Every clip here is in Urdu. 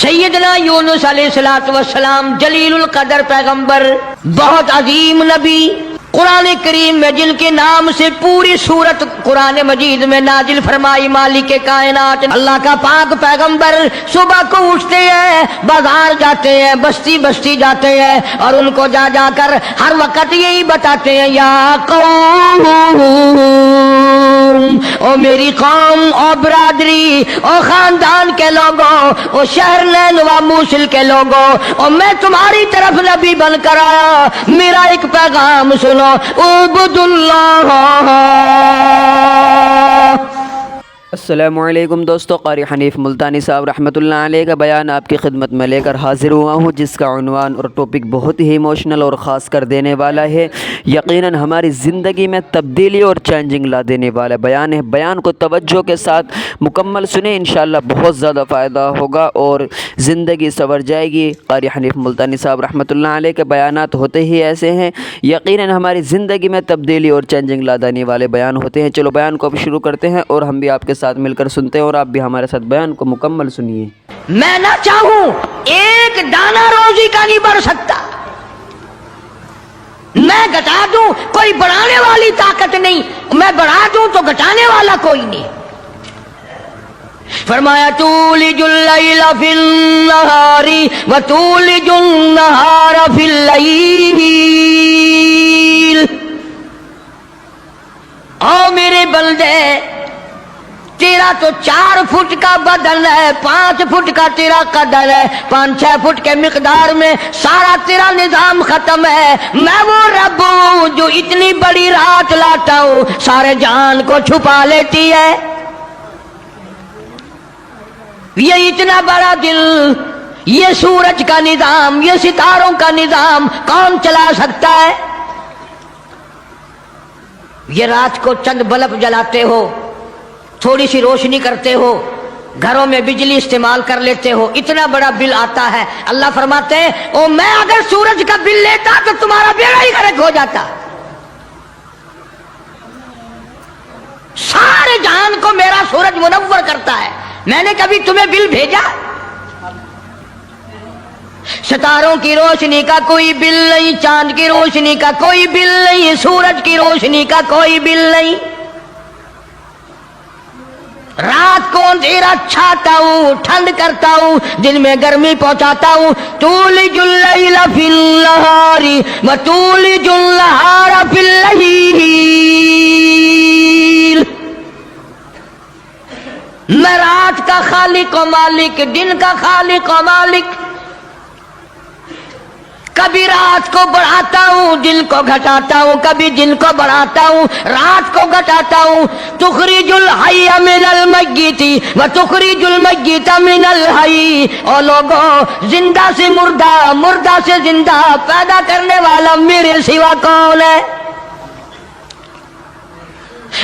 سیدنا یونس علیہ السلام جلیل القدر پیغمبر، بہت عظیم نبی، قرآن کریم میں جن کے نام سے پوری سورت قرآن مجید میں نازل فرمائی، مالک کائنات اللہ کا پاک پیغمبر صبح کو اٹھتے ہیں، بازار جاتے ہیں، بستی بستی جاتے ہیں، اور ان کو جا جا کر ہر وقت یہی بتاتے ہیں، یا قوم، او میری قوم، او برادری، او خاندان کے لوگوں، او شہر نینوا موصل کے لوگوں، او میں تمہاری طرف نبی بن کر آیا، میرا ایک پیغام سنو، اعبدوا اللہ۔ السلام علیکم دوستو، قاری حنیف ملتانی صاحب رحمۃ اللہ علیہ کا بیان آپ کی خدمت میں لے کر حاضر ہوا ہوں، جس کا عنوان اور ٹاپک بہت ہی ایموشنل اور خاص کر دینے والا ہے، یقیناً ہماری زندگی میں تبدیلی اور چینجنگ لا دینے والا بیان ہے۔ بیان کو توجہ کے ساتھ مکمل سنیں، انشاءاللہ بہت زیادہ فائدہ ہوگا اور زندگی سنور جائے گی۔ قاری حنیف ملتانی صاحب رحمۃ اللہ علیہ کے بیانات ہوتے ہی ایسے ہیں، یقیناً ہماری زندگی میں تبدیلی اور چینجنگ لا دینے والے بیان ہوتے ہیں۔ چلو بیان کو اب شروع کرتے ہیں اور ہم بھی آپ کے ساتھ مل کر سنتے ہیں، اور آپ بھی ہمارے ساتھ بیان کو مکمل سنیے۔ میں نہ چاہوں ایک دانہ روزی کا نہیں بڑھ سکتا، میں گھٹا دوں کوئی بڑھانے والی طاقت نہیں، میں بڑھا دوں تو گھٹانے والا کوئی نہیں۔ فرمایا تولج اللیل فی النہار وتولج النہار فی اللیل، او میرے بندے، تیرا تو 4 فٹ کا بدن ہے، 5 فٹ کا تیرا قدر ہے، 5-6 فٹ کے مقدار میں سارا تیرا نظام ختم ہے۔ میں وہ رب ہوں جو اتنی بڑی رات لاتا ہوں، سارے جہان کو چھپا لیتی ہے۔ یہ اتنا بڑا دل، یہ سورج کا نظام، یہ ستاروں کا نظام کون چلا سکتا ہے؟ یہ رات کو چند بلب جلاتے ہو، تھوڑی سی روشنی کرتے ہو، گھروں میں بجلی استعمال کر لیتے ہو، اتنا بڑا بل آتا ہے۔ اللہ فرماتے ہیں او میں اگر سورج کا بل لیتا تو تمہارا بیڑا ہی غرق ہو جاتا۔ سارے جہان کو میرا سورج منور کرتا ہے، میں نے کبھی تمہیں بل بھیجا؟ ستاروں کی روشنی کا کوئی بل نہیں، چاند کی روشنی کا کوئی بل نہیں، سورج کی روشنی کا کوئی بل نہیں۔ رات کو اندھیرا چھاتا ہوں، ٹھنڈ کرتا ہوں، دن میں گرمی پہنچاتا ہوں۔ تولج اللیل فی النہار وتولج النہار فی اللیل، میں رات کا خالق و مالک، دن کا خالق و مالک، کبھی رات کو بڑھاتا ہوں، دن کو گھٹاتا ہوں، کبھی دن کو بڑھاتا ہوں، رات کو گھٹاتا ہوں۔ تخرج الحی من المیت وتخرج المیت من الحی، او لوگوں، زندہ سے مردہ، مردہ سے زندہ پیدا کرنے والا میرے سوا کون ہے؟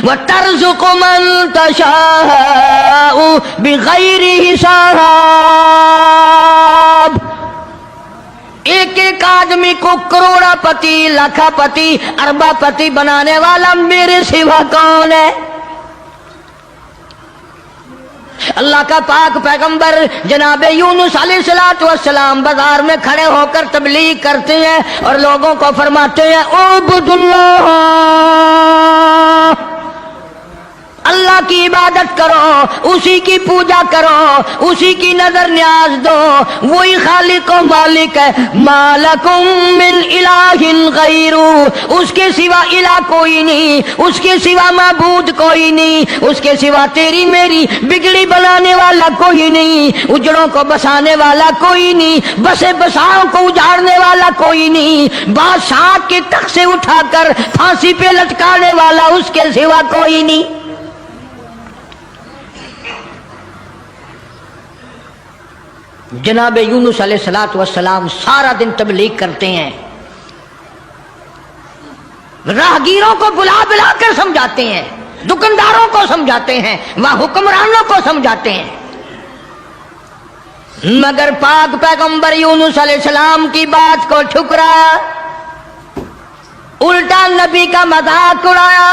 وَتَرْزُقُ مَن تَشَاءُ بِغَيْرِ حساب، ایک ایک آدمی کو کروڑا پتی، لاکھا پتی، اربا پتی بنانے والا میرے سوا کون ہے؟ اللہ کا پاک پیغمبر جناب یونس علیہ السلام بازار میں کھڑے ہو کر تبلیغ کرتے ہیں اور لوگوں کو فرماتے ہیں اعبدوا اللہ، اللہ کی عبادت کرو، اسی کی پوجا کرو، اسی کی نظر نیاز دو، وہی خالق و مالک ہے۔ ما لکم من الہ غیر، اس کے سوا الہ کوئی نہیں، اس کے سوا معبود کوئی نہیں، اس کے سوا تیری میری بگڑی بنانے والا کوئی نہیں، اجڑوں کو بسانے والا کوئی نہیں، بسے بساؤں کو اجاڑنے والا کوئی نہیں، بادشاہ کے تخت سے اٹھا کر پھانسی پہ لٹکانے والا اس کے سوا کوئی نہیں۔ جناب یونس علیہ السلام سارا دن تبلیغ کرتے ہیں، راہگیروں کو بلا بلا کر سمجھاتے ہیں، دکانداروں کو سمجھاتے ہیں، وہاں حکمرانوں کو سمجھاتے ہیں، مگر پاک پیغمبر یونس علیہ السلام کی بات کو ٹھکرایا، الٹا نبی کا مذاق اڑایا،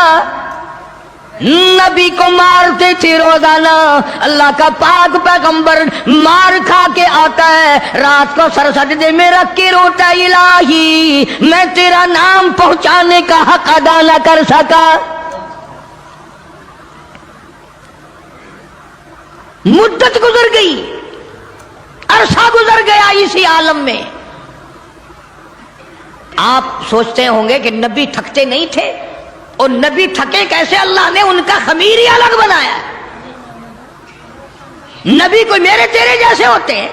نبی کو مارتے تھے روزانہ. اللہ کا پاک پیغمبر مار کھا کے آتا ہے, رات کو سر سجدے میں رکھ کے روتا ہے, الہی میں تیرا نام پہنچانے کا حق ادا نہ کر سکا. مدت گزر گئی, عرصہ گزر گیا اسی عالم میں. آپ سوچتے ہوں گے کہ نبی تھکتے نہیں تھے, اور نبی تھکے کیسے؟ اللہ نے ان کا خمیر ہی الگ بنایا. نبی کوئی میرے تیرے جیسے ہوتے ہیں,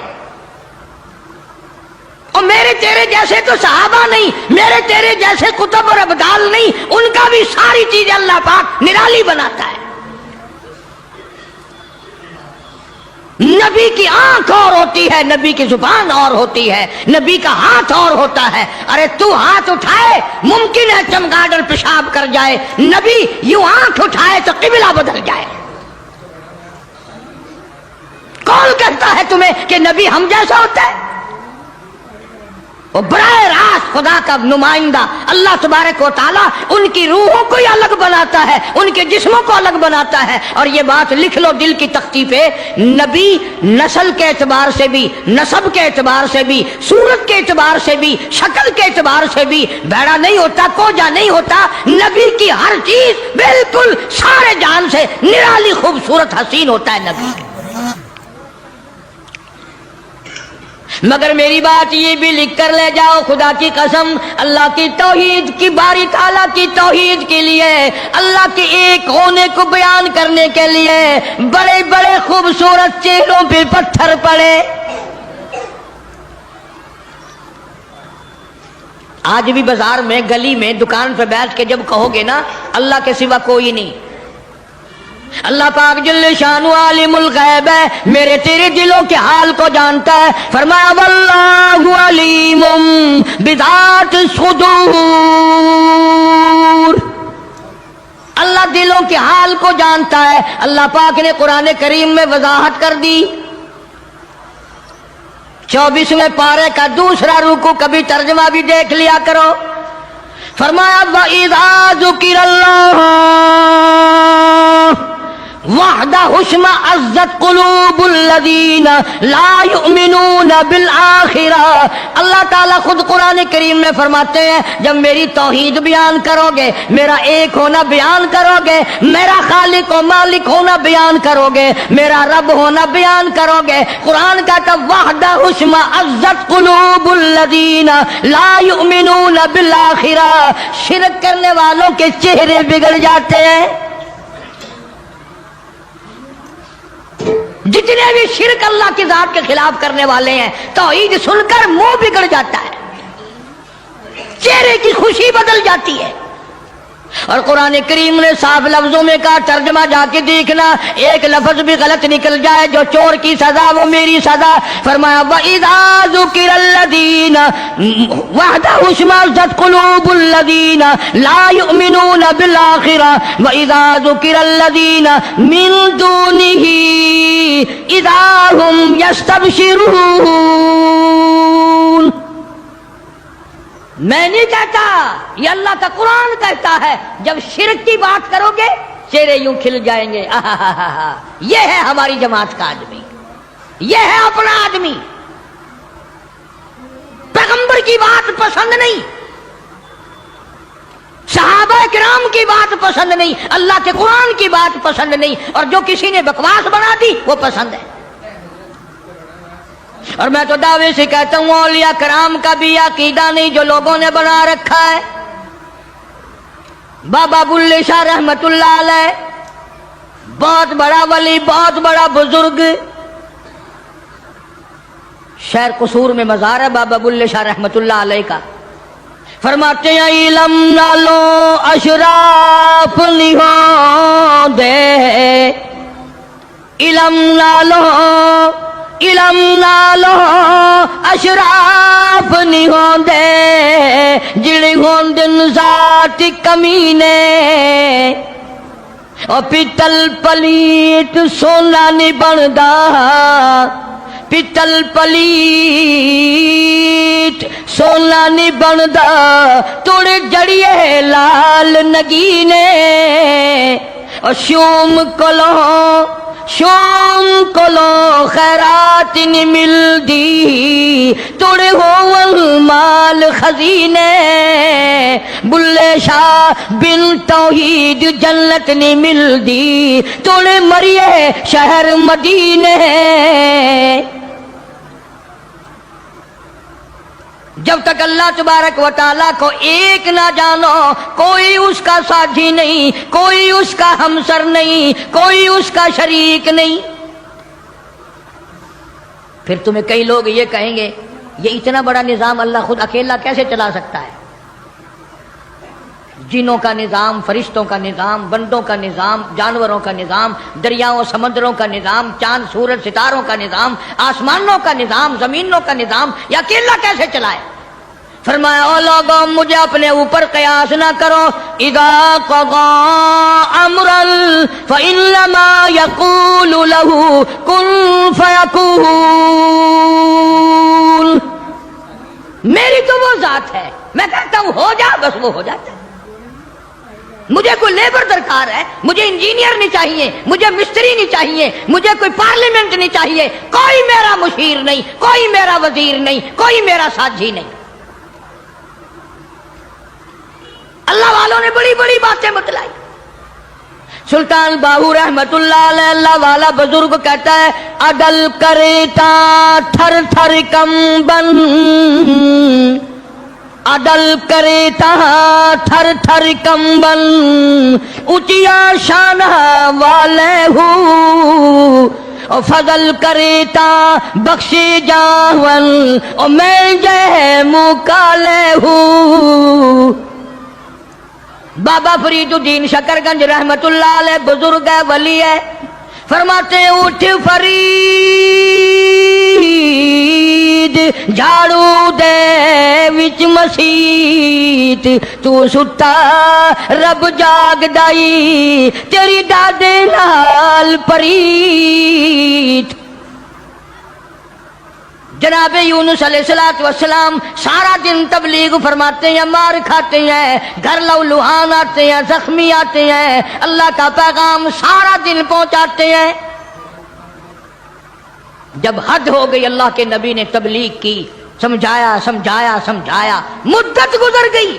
اور میرے تیرے جیسے تو صحابہ نہیں, میرے تیرے جیسے کتب اور ابدال نہیں, ان کا بھی ساری چیزیں اللہ پاک نرالی بناتا ہے. نبی کی آنکھ اور ہوتی ہے, نبی کی زبان اور ہوتی ہے, نبی کا ہاتھ اور ہوتا ہے. ارے تو ہاتھ اٹھائے ممکن ہے چمگادڑ پیشاب کر جائے, نبی یوں آنکھ اٹھائے تو قبلہ بدل جائے. کون کہتا ہے تمہیں کہ نبی ہم جیسا ہوتا ہے؟ وہ براہ راست خدا کا نمائندہ اللہ تبارک و تعالیٰ ان کی روحوں کو ہی الگ بناتا ہے, ان کے جسموں کو الگ بناتا ہے. اور یہ بات لکھ لو دل کی تختی پہ, نبی نسل کے اعتبار سے بھی, نسب کے اعتبار سے بھی, صورت کے اعتبار سے بھی, شکل کے اعتبار سے بھی بھیڑا نہیں ہوتا, کوجا نہیں ہوتا. نبی کی ہر چیز بالکل سارے جان سے نرالی خوبصورت حسین ہوتا ہے نبی. مگر میری بات یہ بھی لکھ کر لے جاؤ, خدا کی قسم, اللہ کی توحید کی, باری تعالیٰ کی توحید کے لیے, اللہ کے ایک ہونے کو بیان کرنے کے لیے بڑے بڑے خوبصورت چہروں پہ پتھر پڑے. آج بھی بازار میں, گلی میں, دکان پہ بیٹھ کے جب کہو گے نا اللہ کے سوا کوئی نہیں, اللہ پاک جل شانہ عالم الغیب ہے, میرے تیرے دلوں کے حال کو جانتا ہے. فرمایا واللہ علیم بذات الصدور, اللہ دلوں کے حال کو جانتا ہے. اللہ پاک نے قرآن کریم میں وضاحت کر دی. 24ویں پارے کا دوسرا رکوع, کبھی ترجمہ بھی دیکھ لیا کرو. فرمایا وَإِذَا ذُكِرَ اللَّهُ وحدہ اشمئزت قلوب الذین لا یؤمنون بالآخرہ. اللہ تعالیٰ خود قرآن کریم میں فرماتے ہیں جب میری توحید بیان کرو گے, میرا ایک ہونا بیان کرو گے, میرا خالق و مالک ہونا بیان کرو گے, میرا رب ہونا بیان کرو گے, قرآن کہتا وحدہ اشمئزت قلوب الذین لا یؤمنون بالآخرہ, شرک کرنے والوں کے چہرے بگڑ جاتے ہیں. جتنے بھی شرک اللہ کی ذات کے خلاف کرنے والے ہیں, توحید سن کر منہ بگڑ جاتا ہے, چہرے کی خوشی بدل جاتی ہے. اور قرآن کریم نے صاف لفظوں میں کہا, ترجمہ جا کے دیکھنا, ایک لفظ بھی غلط نکل جائے, جو چور کی سزا وہ میری سزا. فرمایا وَإِذَا ذُكِرَ الَّذِينَ وَحْدَهُ اشْمَئَزَّتْ قُلُوبُ الَّذِينَ لَا يُؤْمِنُونَ بِالْآخِرَةِ وَإِذَا ذُكِرَ الَّذِينَ مِن دُونِهِ إِذَا هُمْ يَسْتَبْشِرُونَ. میں نہیں کہتا, یہ اللہ کا قرآن کہتا ہے, جب شرک کی بات کرو گے چہرے یوں کھل جائیں گے. یہ ہے ہماری جماعت کا آدمی, یہ ہے اپنا آدمی. پیغمبر کی بات پسند نہیں, صحابہ کرام کی بات پسند نہیں, اللہ کے قرآن کی بات پسند نہیں, اور جو کسی نے بکواس بنا دی وہ پسند ہے. اور میں تو دعوے سے کہتا ہوں اولیاء کرام کا بھی عقیدہ نہیں جو لوگوں نے بنا رکھا ہے. بابا بلے شاہ رحمت اللہ علیہ بہت بڑا ولی, بہت بڑا بزرگ, شہر قصور میں مزار ہے بابا بلے شاہ رحمت اللہ علیہ کا. فرماتے ہیں علم نہ لو اشراف نہیں ہو دے, علم نہ لو, علم نالو اشراف نہیں ہوندے, جڑے ہوندن ذات کمینے, او پیتل پلیت سونا نہیں بندا, پیتل پلیت سونا نہیں بندا, توڑ جڑیے لال نگینے, شوم کلو خیرات نہیں ملدی توڑے ہو مال خزینے بلے شاہ بن توحید جنت نہیں ملدی توڑے مریے شہر مدینے جب تک اللہ تبارک و تعالیٰ کو ایک نہ جانو کوئی اس کا ساتھی نہیں کوئی اس کا ہمسر نہیں کوئی اس کا شریک نہیں پھر تمہیں کئی لوگ یہ کہیں گے یہ اتنا بڑا نظام اللہ خود اکیلا کیسے چلا سکتا ہے جنوں کا نظام فرشتوں کا نظام بندوں کا نظام جانوروں کا نظام دریاؤں سمندروں کا نظام چاند سورج ستاروں کا نظام آسمانوں کا نظام زمینوں کا نظام یہ اکیلا کیسے چلائے فرمایا او لوگوں مجھے اپنے اوپر قیاس نہ کرو اذا قضا امرا فانما يقول له كن فيكون میری تو وہ ذات ہے میں کہتا ہوں ہو جا بس وہ ہو جاتا ہے مجھے کوئی لیبر درکار ہے مجھے انجینئر نہیں چاہیے مجھے مستری نہیں چاہیے مجھے کوئی پارلیمنٹ نہیں چاہیے کوئی میرا مشیر نہیں کوئی میرا وزیر نہیں کوئی میرا ساتھی نہیں اللہ والوں نے بڑی بڑی باتیں بتلائی سلطان باہو رحمت اللہ علیہ اللہ والا بزرگ کہتا ہے عدل کرتا تھر تھر کمبن عدل کرتا تھر تھر کمبن اچیا شان والے ہو فضل کریتا بخشی جاون او میں جے مکالے ہوں بابا فرید الدین شکر گنج رحمت اللہ علیہ بزرگ ہے ولی ہے فرماتے ہیں اٹھ فرید جھاڑو دے وچ مسیت تو ستا رب جاگ دائی تیری دادے نال پریت جناب یونس علیہ السلام سارا دن تبلیغ فرماتے ہیں مار کھاتے ہیں گھر لو لوہان آتے ہیں زخمی آتے ہیں اللہ کا پیغام سارا دن پہنچاتے ہیں جب حد ہو گئی اللہ کے نبی نے تبلیغ کی سمجھایا سمجھایا سمجھایا مدت گزر گئی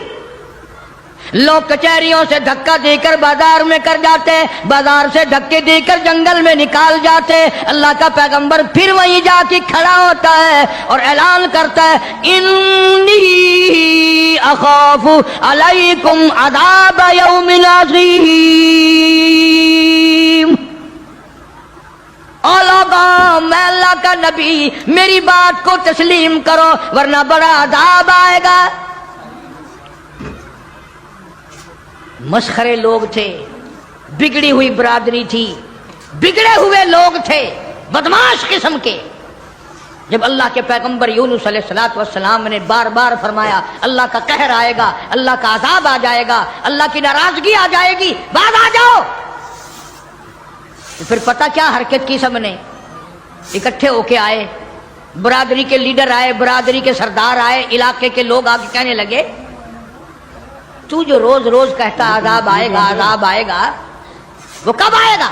لوگ کچہریوں سے دھکا دے کر بازار میں کر جاتے بازار سے دھکے دے کر جنگل میں نکال جاتے اللہ کا پیغمبر پھر وہیں جا کے کھڑا ہوتا ہے اور اعلان کرتا ہے انی اخاف علیکم عذاب یوم عظیم او لوگوں میں اللہ کا نبی میری بات کو تسلیم کرو ورنہ بڑا عذاب آئے گا مسخرے لوگ تھے بگڑی ہوئی برادری تھی بگڑے ہوئے لوگ تھے بدماش قسم کے جب اللہ کے پیغمبر یونس علیہ السلام نے بار بار فرمایا اللہ کا قہر آئے گا اللہ کا عذاب آ جائے گا اللہ کی ناراضگی آ جائے گی بعد آ جاؤ تو پھر پتہ کیا حرکت کی سب نے اکٹھے ہو کے آئے برادری کے لیڈر آئے برادری کے سردار آئے علاقے کے لوگ آ کے کہنے لگے تو جو روز روز کہتا عذاب آئے گا وہ کب آئے گا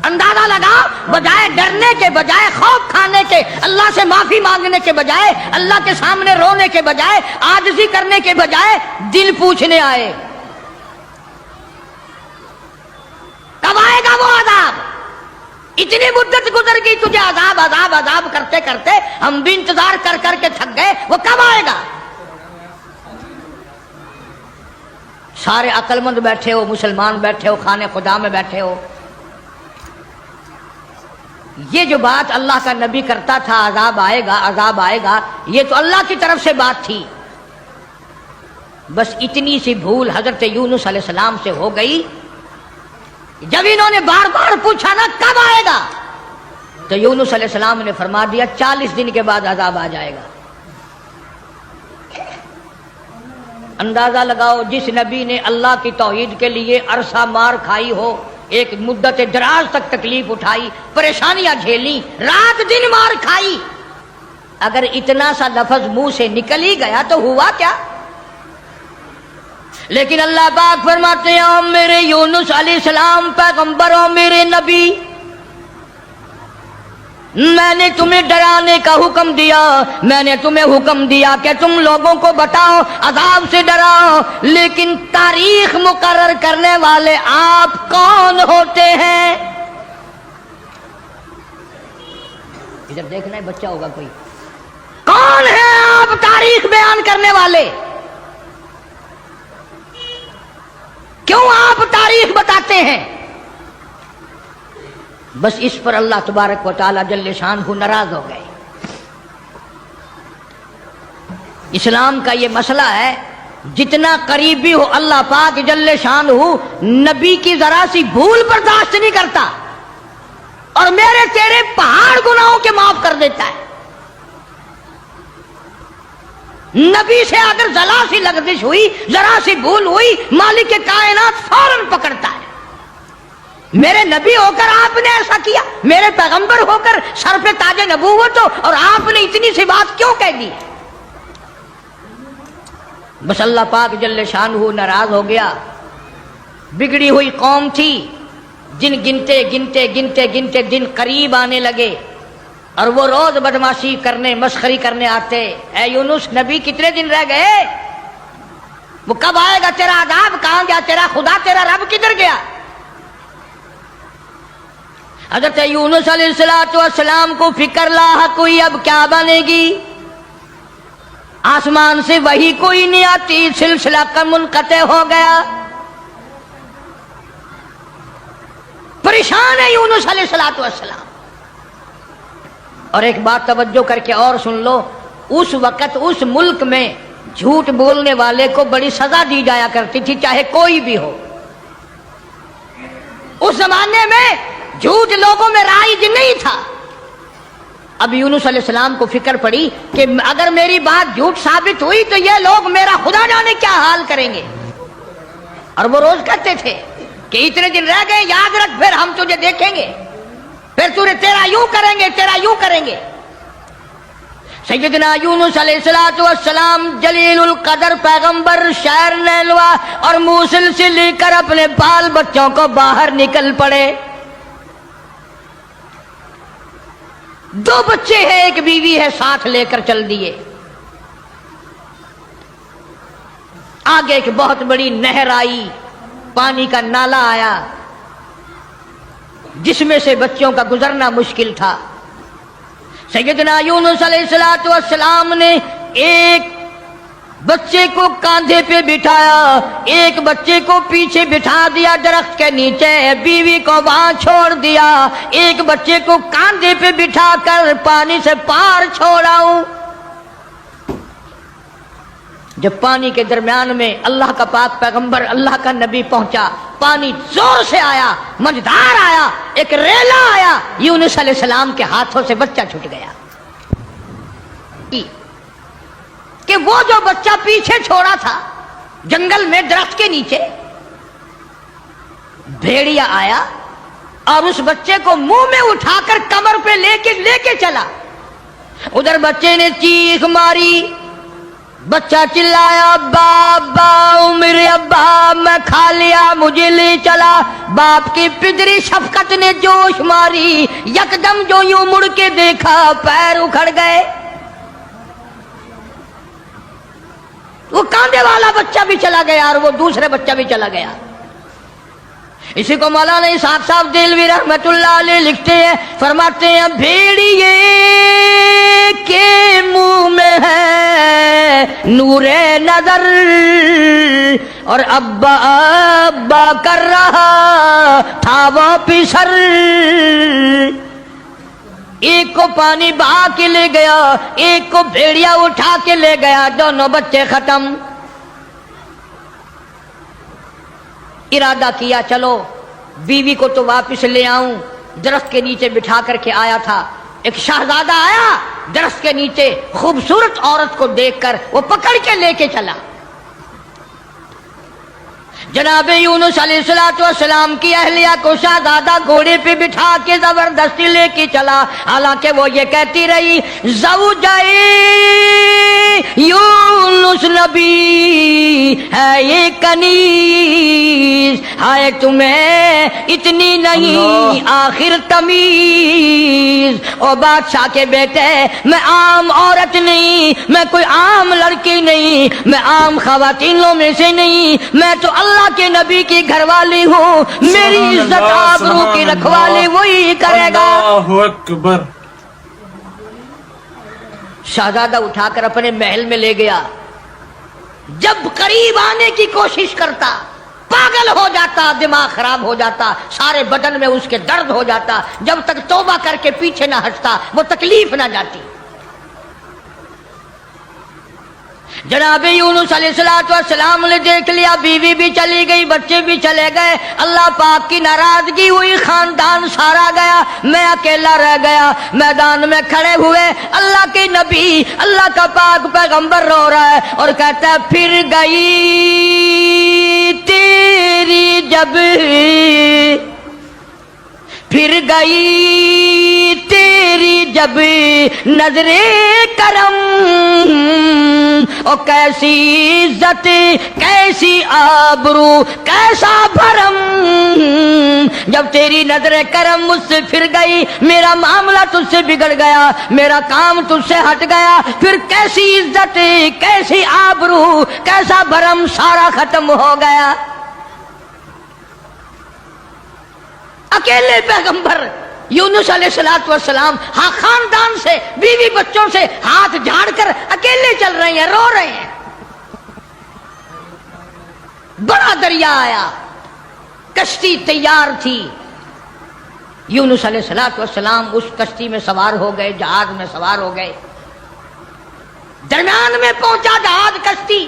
اندازہ لگا بجائے ڈرنے کے بجائے خوف کھانے کے اللہ سے معافی مانگنے کے بجائے اللہ کے سامنے رونے کے بجائے عاجزی کرنے کے بجائے دل پوچھنے آئے کب آئے گا وہ عذاب اتنی مدت گزر گئی تجھے عذاب عذاب عذاب کرتے کرتے ہم بھی انتظار کر کر کے تھک گئے وہ کب آئے گا سارے عقل مند بیٹھے ہو مسلمان بیٹھے ہو خانے خدا میں بیٹھے ہو یہ جو بات اللہ کا نبی کرتا تھا عذاب آئے گا یہ تو اللہ کی طرف سے بات تھی بس اتنی سی بھول حضرت یونس علیہ السلام سے ہو گئی جب انہوں نے بار بار پوچھا نا کب آئے گا تو یونس علیہ السلام نے فرما دیا 40 دن کے بعد عذاب آ جائے گا اندازہ لگاؤ جس نبی نے اللہ کی توحید کے لیے عرصہ مار کھائی ہو ایک مدت دراز تک تکلیف اٹھائی پریشانیاں جھیلی رات دن مار کھائی اگر اتنا سا لفظ منہ سے نکل ہی گیا تو ہوا کیا لیکن اللہ پاک فرماتے ہیں او میرے یونس علیہ السلام پیغمبر، او میرے نبی، میں نے تمہیں ڈرانے کا حکم دیا، میں نے تمہیں حکم دیا کہ تم لوگوں کو بتاؤ، عذاب سے ڈراؤ، لیکن تاریخ مقرر کرنے والے آپ کون ہوتے ہیں؟ ادھر دیکھنا ہے، بچہ ہوگا کوئی، کون ہے آپ تاریخ بیان کرنے والے؟ کیوں آپ تاریخ بتاتے ہیں؟ بس اس پر اللہ تبارک و تعالی جل شانہ ناراض ہو گئے۔ اسلام کا یہ مسئلہ ہے، جتنا قریبی ہو اللہ پاک جل شانہ نبی کی ذرا سی بھول برداشت نہیں کرتا، اور میرے تیرے پہاڑ گناہوں کے معاف کر دیتا ہے۔ نبی سے اگر ذرا سی لغزش ہوئی، ذرا سی بھول ہوئی، مالک کائنات فوراً پکڑتا ہے۔ میرے نبی ہو کر آپ نے ایسا کیا، میرے پیغمبر ہو کر سر پہ تاج نبوت ہو اور آپ نے اتنی سی بات کیوں کہہ دی؟ بس اللہ پاک جل شانہ ناراض ہو گیا۔ بگڑی ہوئی قوم تھی، جن گنتے گنتے گنتے گنتے دن قریب آنے لگے، اور وہ روز بدماشی کرنے، مسخری کرنے آتے۔ اے یونس نبی کتنے دن رہ گئے؟ وہ کب آئے گا تیرا عذاب؟ کہاں گیا تیرا خدا؟ تیرا رب کدھر گیا؟ حضرت یونس علیہ السلام کو فکر لاحق ہوئی، اب کیا بنے گی؟ آسمان سے وحی کوئی نہیں آتی، سلسلہ کا منقطع ہو گیا۔ پریشان ہے یونس علیہ السلام۔ اور ایک بات توجہ کر کے اور سن لو، اس وقت اس ملک میں جھوٹ بولنے والے کو بڑی سزا دی جایا کرتی تھی، چاہے کوئی بھی ہو۔ اس زمانے میں جھوٹ لوگوں میں رائج نہیں تھا۔ اب یونس علیہ السلام کو فکر پڑی کہ اگر میری بات جھوٹ ثابت ہوئی تو یہ لوگ میرا خدا جانے کیا حال کریں گے۔ اور وہ روز کہتے تھے کہ اتنے دن رہ گئے، یاد رکھ، پھر ہم تجھے دیکھیں گے، پھر تیرا یوں کریں گے، تیرا یوں کریں گے۔ سیدنا یونس علیہ السلام جلیل القدر پیغمبر شہر نیلوا اور موصل سے لے کر اپنے بال بچوں کو باہر نکل پڑے۔ 2 بچے ہیں، ایک بیوی ہے، ساتھ لے کر چل دیے۔ آگے ایک بہت بڑی نہر آئی، پانی کا نالا آیا جس میں سے بچوں کا گزرنا مشکل تھا۔ سیدنا یونس علیہ السلام نے ایک بچے کو کاندھے پہ بٹھایا، ایک بچے کو پیچھے بٹھا دیا درخت کے نیچے، بیوی کو وہاں چھوڑ دیا، ایک بچے کو کاندھے پہ بٹھا کر پانی سے پار چھوڑا ہوں۔ جب پانی کے درمیان میں اللہ کا پاک پیغمبر، اللہ کا نبی پہنچا، پانی زور سے آیا، مجدار آیا، ایک ریلا آیا، یونس علیہ السلام کے ہاتھوں سے بچہ چھوٹ گیا۔ کہ وہ جو بچہ پیچھے چھوڑا تھا جنگل میں درخت کے نیچے، بھیڑیا آیا اور اس بچے کو منہ میں اٹھا کر کمر پہ لے کے چلا۔ ادھر بچے نے چیخ ماری، بچہ چلایا، ابا ابا، میرے ابا، میں کھا لیا، مجھے لے چلا۔ باپ کی پدری شفقت نے جوش ماری، یکدم جو یوں مڑ کے دیکھا، پیر اکھڑ گئے۔ وہ کاندھے والا بچہ بھی چلا گیا اور وہ دوسرے بچہ بھی چلا گیا۔ اسی کو مولانا اسحاق صاحب دہلوی رحمت اللہ علیہ لکھتے ہیں، فرماتے ہیں بھیڑیے کے منہ میں ہے نور نظر اور ابا ابا کر رہا تھا وہ پسر۔ ایک کو پانی بہا کے لے گیا، ایک کو بھیڑیا اٹھا کے لے گیا، دونوں بچے ختم۔ ارادہ کیا چلو بیوی کو تو واپس لے آؤں، درخت کے نیچے بٹھا کر کے آیا تھا۔ ایک شہزادہ آیا درخت کے نیچے، خوبصورت عورت کو دیکھ کر وہ پکڑ کے لے کے چلا۔ جناب یونس علیہ السلام کی اہلیہ کو شہزادہ گھوڑے پہ بٹھا کے زبردستی لے کے چلا، حالانکہ وہ یہ کہتی رہی زوجائے یونس نبی ہے یہ کنیز، ہائے تمہیں اتنی نہیں آخر تمیز۔ او بادشاہ کے بیٹے میں عام عورت نہیں، میں کوئی عام لڑکی نہیں، میں عام خواتینوں میں سے نہیں، میں تو اللہ کے نبی کی گھر والی ہوں، میری عزت آبرو کی رکھوالی وہی کرے گا۔ اللہ اکبر۔ شہزادہ اٹھا کر اپنے محل میں لے گیا، جب قریب آنے کی کوشش کرتا پاگل ہو جاتا، دماغ خراب ہو جاتا، سارے بدن میں اس کے درد ہو جاتا، جب تک توبہ کر کے پیچھے نہ ہٹتا وہ تکلیف نہ جاتی۔ جناب یونس علیہ السلام نے دیکھ لیا، بیوی بھی چلی گئی، بچے بھی چلے گئے، اللہ پاک کی ناراضگی ہوئی، خاندان سارا گیا، میں اکیلا رہ گیا۔ میدان میں کھڑے ہوئے اللہ کے نبی، اللہ کا پاک پیغمبر رو رہا ہے اور کہتا ہے پھر گئی تیری جب، پھر گئی تیری جب نظر کرم، او کیسی عزت کیسی آبرو کیسا بھرم، جب تیری نظر کرم مجھ سے پھر گئی، میرا معاملہ تجھ سے بگڑ گیا، میرا کام تجھ سے ہٹ گیا، پھر کیسی عزت کیسی آبرو کیسا بھرم سارا ختم ہو گیا۔ اکیلے پیغمبر یونس علیہ السلام ہاں خاندان سے بیوی بچوں سے ہاتھ جھاڑ کر اکیلے چل رہے ہیں، رو رہے ہیں۔ بڑا دریا آیا، کشتی تیار تھی، یونس علیہ السلام اس کشتی میں سوار ہو گئے، جہاز میں سوار ہو گئے، درمیان میں پہنچا جہاز، کشتی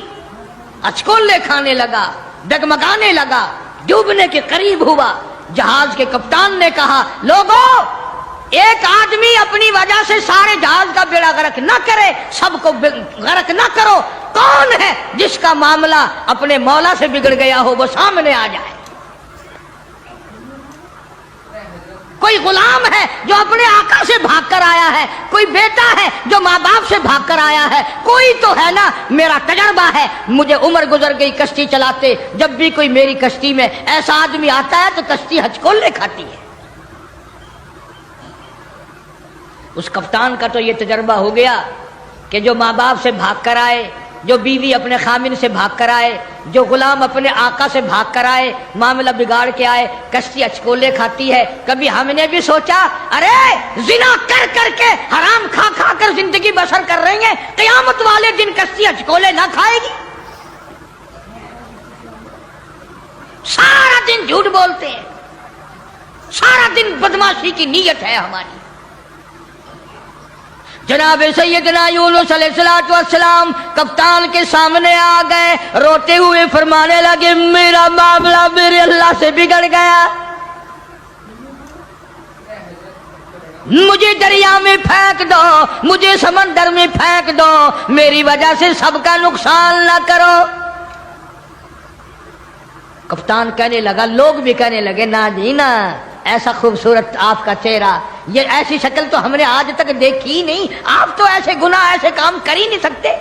اچکولے کھانے لگا، ڈگمگانے لگا، ڈوبنے کے قریب ہوا۔ جہاز کے کپتان نے کہا لوگوں، ایک آدمی اپنی وجہ سے سارے جہاز کا بیڑا غرق نہ کرے، سب کو غرق نہ کرو، کون ہے جس کا معاملہ اپنے مولا سے بگڑ گیا ہو وہ سامنے آ جائے۔ کوئی غلام ہے جو اپنے آقا سے بھاگ کر آیا ہے، کوئی بیٹا ہے جو ماں باپ سے بھاگ کر آیا ہے، کوئی تو ہے نا، میرا تجربہ ہے، مجھے عمر گزر گئی کشتی چلاتے، جب بھی کوئی میری کشتی میں ایسا آدمی آتا ہے تو کشتی ہچکولے کھاتی ہے۔ اس کپتان کا تو یہ تجربہ ہو گیا کہ جو ماں باپ سے بھاگ کر آئے، جو بیوی اپنے خامن سے بھاگ کر آئے، جو غلام اپنے آقا سے بھاگ کر آئے، معاملہ بگاڑ کے آئے، کشتی اچکولے کھاتی ہے۔ کبھی ہم نے بھی سوچا ارے زنا کر کر کے حرام کھا کھا کر زندگی بسر کر رہی ہیں، قیامت والے دن کشتی اچکولے نہ کھائے گی؟ سارا دن جھوٹ بولتے ہیں، سارا دن بدماشی کی نیت ہے ہماری۔ جناب سیدنا یونس علیہ السلام کپتان کے سامنے آ گئے، روتے ہوئے فرمانے لگے میرا معاملہ میرے اللہ سے بگڑ گیا، مجھے دریا میں پھینک دو، مجھے سمندر میں پھینک دو، میری وجہ سے سب کا نقصان نہ کرو۔ کپتان کہنے لگا، لوگ بھی کہنے لگے نا جی نا، ایسا خوبصورت آپ کا چہرہ، یہ ایسی شکل تو ہم نے آج تک دیکھی ہی نہیں، آپ تو ایسے گناہ ایسے کام کر ہی نہیں سکتے۔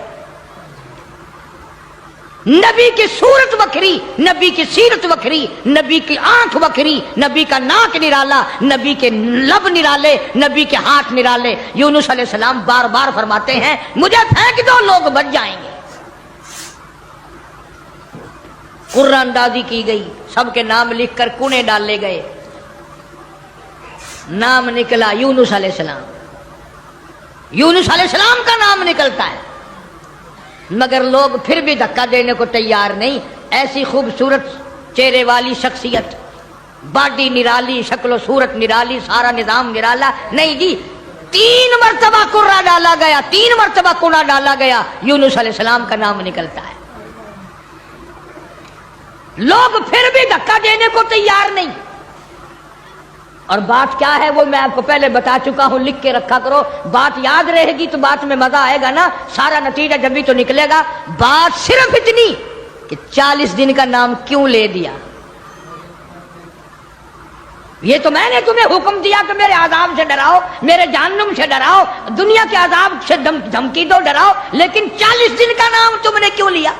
نبی کی صورت وکھری، نبی کی سیرت وکھری، نبی کی آنکھ وکھری، نبی کا ناک نرالا، نبی کے لب نرالے، نبی کے ہاتھ نرالے۔ یونس علیہ السلام بار بار فرماتے ہیں مجھے پھینک دو، لوگ بچ جائیں گے۔ قرآن اندازی کی گئی، سب کے نام لکھ کر کونے ڈالے گئے، نام نکلا یونس علیہ السلام۔ یونس علیہ السلام کا نام نکلتا ہے، مگر لوگ پھر بھی دھکا دینے کو تیار نہیں۔ ایسی خوبصورت چہرے والی شخصیت، باڈی نرالی، شکل و صورت نرالی، سارا نظام نرالا، نہیں جی، 3 مرتبہ قرہ ڈالا گیا، 3 مرتبہ کونا ڈالا گیا، یونس علیہ السلام کا نام نکلتا ہے۔ لوگ پھر بھی دھکا دینے کو تیار نہیں۔ اور بات کیا ہے وہ میں آپ کو پہلے بتا چکا ہوں، لکھ کے رکھا کرو، بات یاد رہے گی تو بات میں مزہ آئے گا نا، سارا نتیجہ جب بھی تو نکلے گا۔ بات صرف اتنی کہ 40 دن کا نام کیوں لے دیا۔ یہ تو میں نے تمہیں حکم دیا کہ میرے عذاب سے ڈراؤ، میرے جہنم سے ڈراؤ، دنیا کے عذاب سے دھمکی دو، ڈراؤ، لیکن 40 دن کا نام تم نے کیوں لیا؟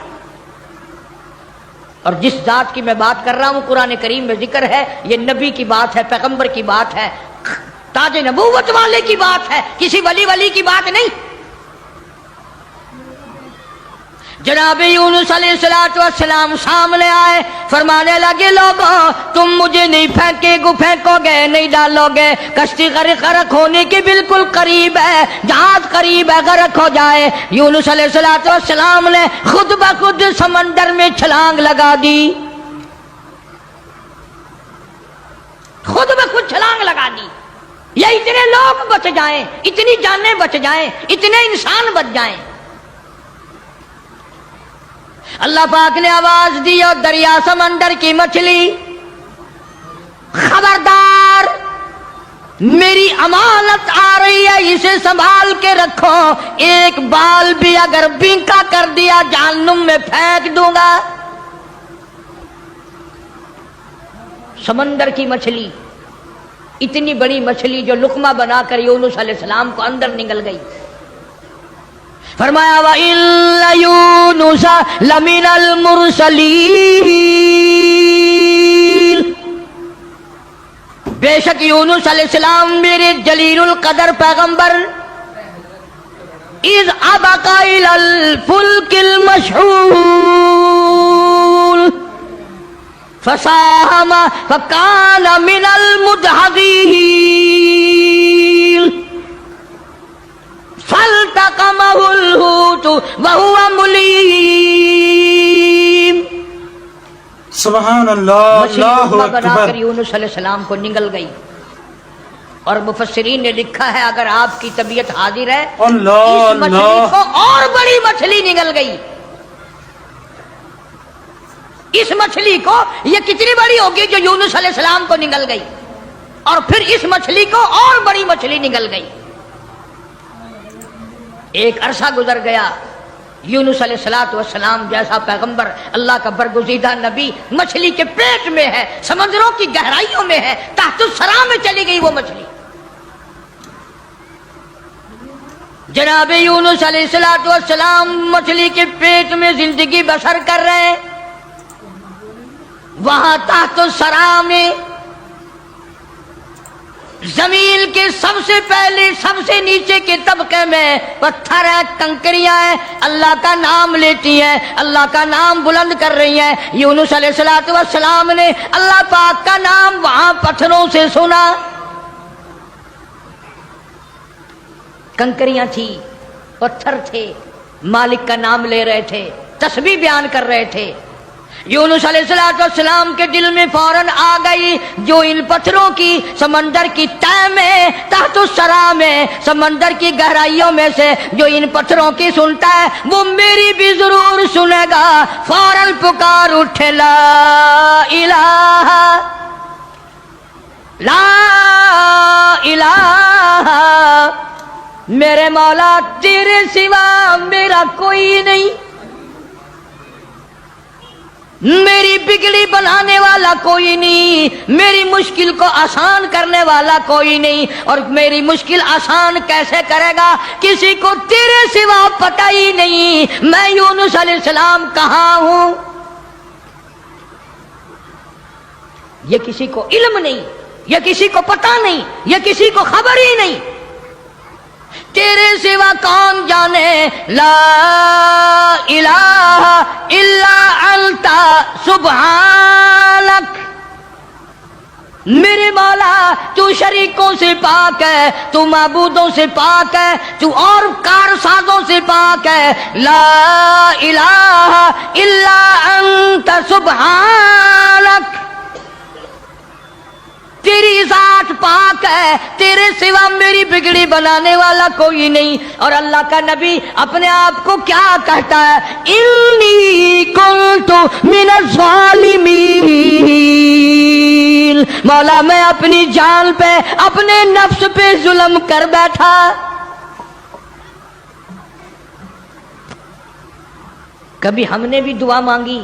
اور جس ذات کی میں بات کر رہا ہوں قرآن کریم میں ذکر ہے، یہ نبی کی بات ہے، پیغمبر کی بات ہے، تاج نبوت والے کی بات ہے، کسی ولی کی بات نہیں۔ جناب یونس علیہ السلام سامنے آئے، فرمانے لگے لوگوں تم مجھے نہیں پھینکو گے، نہیں ڈالو گے، کشتی غرق ہونے کے بالکل قریب ہے، جہاز قریب ہے غرق ہو جائے۔ یونس علیہ السلام نے خود بخود سمندر میں چھلانگ لگا دی، خود بخود چھلانگ لگا دی، یا اتنے لوگ بچ جائیں، اتنی جانیں بچ جائیں، اتنے انسان بچ جائیں۔ اللہ پاک نے آواز دی اور دریا سمندر کی مچھلی خبردار، میری امانت آ رہی ہے، اسے سنبھال کے رکھو، ایک بال بھی اگر بینکا کر دیا جہنم میں پھینک دوں گا۔ سمندر کی مچھلی، اتنی بڑی مچھلی جو لقمہ بنا کر یونس علیہ السلام کو اندر نگل گئی۔ فرمایا وَإِنَّ يُونُسَ لَمِنَ الْمُرْسَلِينَ، بے شک یونس علیہ السلام میرے جلیل القدر پیغمبر، اِذْ أَبَقَ إِلَى الْفُلْكِ الْمَشْحُونِ فَسَاهَمَ فَكَانَ مِنَ الْمُدْحَضِينَ فَالْتَقَمَهُ الْحُوتُ وَهُوَ مُلِيمٌ۔ سبحان اللہ، اللہ مچھلی بنا اکبر۔ کر یونس علیہ السلام کو نگل گئی، اور مفسرین نے لکھا ہے اگر آپ کی طبیعت حاضر ہے، اللہ اس مچھلی اللہ، کو اور بڑی مچھلی نگل گئی۔ اس مچھلی کو، یہ کتنی بڑی ہوگی جو یونس علیہ السلام کو نگل گئی، اور پھر اس مچھلی کو اور بڑی مچھلی نگل گئی۔ ایک عرصہ گزر گیا، یونس علیہ السلام جیسا پیغمبر، اللہ کا برگزیدہ نبی مچھلی کے پیٹ میں ہے، سمندروں کی گہرائیوں میں ہے، تحت الثرى میں چلی گئی وہ مچھلی۔ جناب یونس علیہ السلام مچھلی کے پیٹ میں زندگی بسر کر رہے ہیں، وہاں تحت الثرى میں زمین کے سب سے پہلے سب سے نیچے کے طبقے میں پتھر ہے، کنکریاں ہیں، اللہ کا نام لیتی ہیں، اللہ کا نام بلند کر رہی ہیں۔ یونس علیہ السلام نے اللہ پاک کا نام وہاں پتھروں سے سنا، کنکریاں تھی، پتھر تھے، مالک کا نام لے رہے تھے، تسبیح بیان کر رہے تھے۔ یونس علیہ السلام کے دل میں فوراً آ گئی، جو ان پتھروں کی سمندر کی تہ میں، تحت الثرى میں، سمندر کی گہرائیوں میں سے جو ان پتھروں کی سنتا ہے وہ میری بھی ضرور سنے گا۔ فوراً پکار اٹھے لا الہ لا الہ، میرے مولا تیرے سوا میرا کوئی نہیں، میری بگڑی بنانے والا کوئی نہیں، میری مشکل کو آسان کرنے والا کوئی نہیں، اور میری مشکل آسان کیسے کرے گا کسی کو تیرے سوا پتہ ہی نہیں، میں یونس علیہ السلام کہاں ہوں یہ کسی کو علم نہیں، یہ کسی کو پتہ نہیں، یہ کسی کو خبر ہی نہیں، تیرے سوا کون جانے۔ لا الہ الا انت سبحانک، میرے مولا تو شریکوں سے پاک ہے، تو معبودوں سے پاک ہے، تو اور کارسازوں سے پاک ہے۔ لا الہ الا انت سبحانک، تیری ذات پاک ہے، تیرے سوا میری بگڑی بنانے والا کوئی نہیں۔ اور اللہ کا نبی اپنے آپ کو کیا کہتا ہے؟ انی کنت من الظالمین، مولا میں اپنی جان پہ، اپنے نفس پہ ظلم کر بیٹھا۔ کبھی ہم نے بھی دعا مانگی،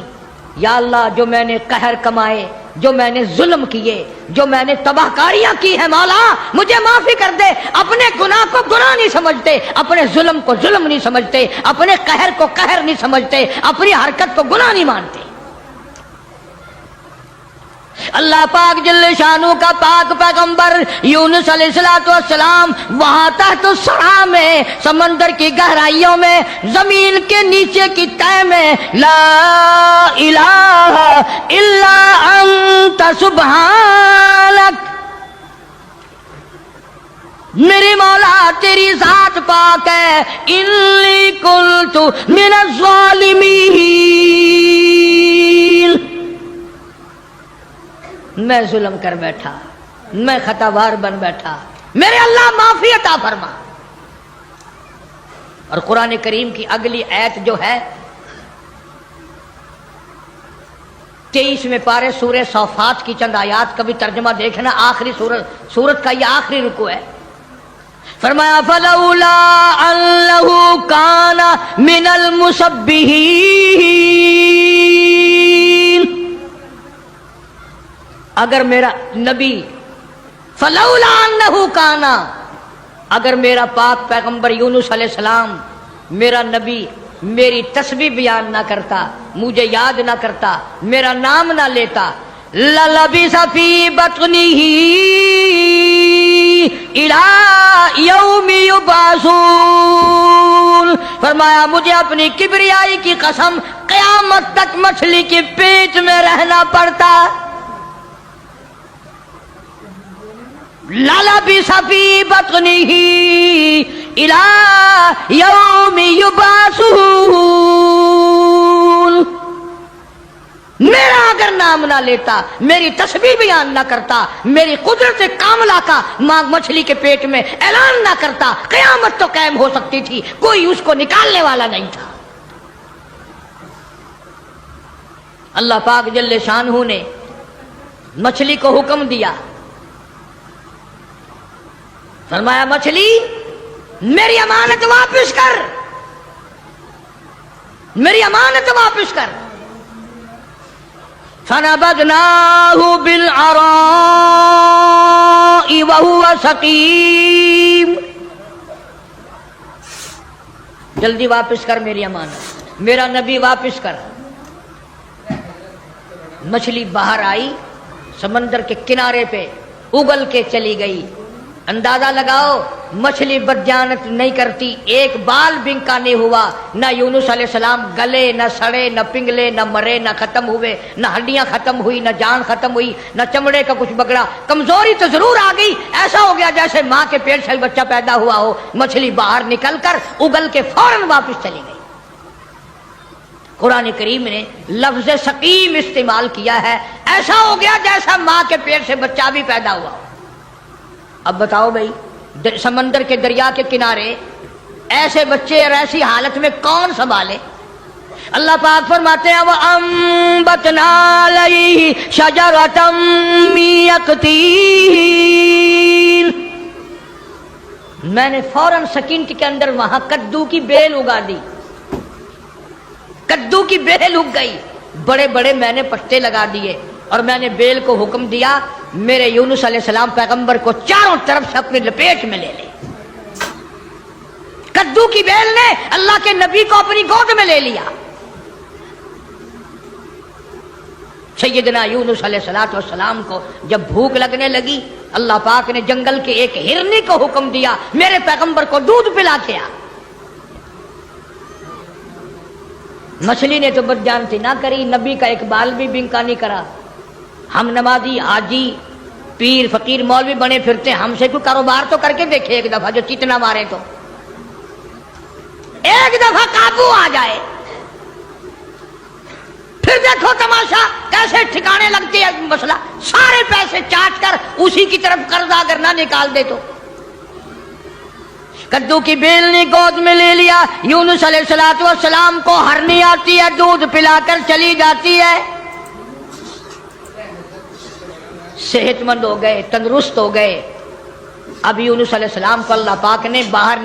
یا اللہ جو میں نے قہر کمائے، جو میں نے ظلم کیے، جو میں نے تباہ کاریاں کی ہیں مولا مجھے معافی کر دے. اپنے گناہ کو گناہ نہیں سمجھتے, اپنے ظلم کو ظلم نہیں سمجھتے, اپنے قہر کو قہر نہیں سمجھتے, اپنی حرکت کو گناہ نہیں مانتے. اللہ پاک جل شانو کا پاک پیغمبر یونس علیہ السلام وہاں تحت الثرى میں, سمندر کی گہرائیوں میں, زمین کے نیچے کی تہ میں, لا الہ الا انت سبحانک, میرے مولا تیری ذات پاک ہے, انی کنت من الظالمین, میں ظلم کر بیٹھا, میں خطا وار بن بیٹھا, میرے اللہ معافی عطا فرما. اور قرآن کریم کی اگلی آیت جو ہے 23ویں پارے سورہ صافات کی چند آیات کا بھی ترجمہ دیکھنا, آخری سورت کا یہ آخری رکوع ہے. فرمایا فلولا انہ کان من المسبحین, اگر میرا نبی, فلولا انہ کانا, اگر میرا پاک پیغمبر یونس علیہ السلام میرا نبی میری تسبیح بیان نہ کرتا, مجھے یاد نہ کرتا, میرا نام نہ لیتا, للبث فی بطنہ الی یوم یبعثون, فرمایا مجھے اپنی کبریائی کی قسم قیامت تک مچھلی کے پیٹ میں رہنا پڑتا. للبث فی بطنہ الی یوم یبعثون, میرا اگر نام نہ لیتا, میری تسبیح بیان نہ کرتا, میری قدرت کاملہ کا مچھلی کے پیٹ میں اعلان نہ کرتا, قیامت تو قائم ہو سکتی تھی, کوئی اس کو نکالنے والا نہیں تھا. اللہ پاک جل شانہ نے مچھلی کو حکم دیا, فرمایا مچھلی میری امانت واپس کر, میری امانت واپس کر. فنبذناہ بالعراء وہو سقیم, جلدی واپس کر میری امانت, میرا نبی واپس کر. مچھلی باہر آئی, سمندر کے کنارے پہ اگل کے چلی گئی. اندازہ لگاؤ مچھلی بدجانت نہیں کرتی, ایک بال بنکا نہیں ہوا, نہ یونس علیہ السلام گلے, نہ سڑے, نہ پنگلے, نہ مرے, نہ ختم ہوئے, نہ ہڈیاں ختم ہوئی, نہ جان ختم ہوئی, نہ چمڑے کا کچھ بگڑا. کمزوری تو ضرور آ گئی, ایسا ہو گیا جیسے ماں کے پیٹ سے بچہ پیدا ہوا ہو. مچھلی باہر نکل کر اگل کے فوراً واپس چلی گئی. قرآن کریم نے لفظ سقیم استعمال کیا ہے, ایسا ہو گیا جیسا ماں کے پیٹ سے بچہ بھی پیدا ہوا ہو. اب بتاؤ بھائی, سمندر کے دریا کے کنارے ایسے بچے اور ایسی حالت میں کون سنبھالے؟ اللہ پاک فرماتے ہیں وَأَنبَتْنَا عَلَيْهِ شَجَرَةً مِّن يَقْطِينٍ, میں نے فوراً سکینٹ کے اندر وہاں کدو کی بیل اگا دی. کدو کی بیل اگ گئی, بڑے بڑے میں نے پتے لگا دیے, اور میں نے بیل کو حکم دیا میرے یونس علیہ السلام پیغمبر کو چاروں طرف سے اپنی لپیٹ میں لے لے. کدو کی بیل نے اللہ کے نبی کو اپنی گود میں لے لیا. سیدنا یونس علیہ السلام کو جب بھوک لگنے لگی, اللہ پاک نے جنگل کے ایک ہرنی کو حکم دیا میرے پیغمبر کو دودھ پلا کے آ. مچھلی نے تو بدجانتی نہ کری, نبی کا ایک بال بھی بنکا نہیں کرا. ہم نمازی, حاجی, پیر, فقیر, مولوی بنے پھرتے, ہم سے کوئی کاروبار تو کر کے دیکھے ایک دفعہ, جو چتنا مارے تو ایک دفعہ قابو آ جائے. پھر دیکھو تماشا کیسے ٹھکانے لگتی ہے مسئلہ. سارے پیسے چاٹ کر اسی کی طرف قرض اگر نہ نکال دے تو. کدو کی بیل نے گود میں لے لیا. یونس علیہ السلام کو ہرنی آتی ہے, دودھ پلا کر چلی جاتی ہے. صحت مند ہو گئے, تندرست ہو گئے. اب یونس علیہ السلام کو اللہ پاک نے باہر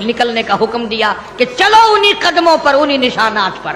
نکلنے کا حکم دیا کہ چلو انہی قدموں پر, انہی نشانات پر.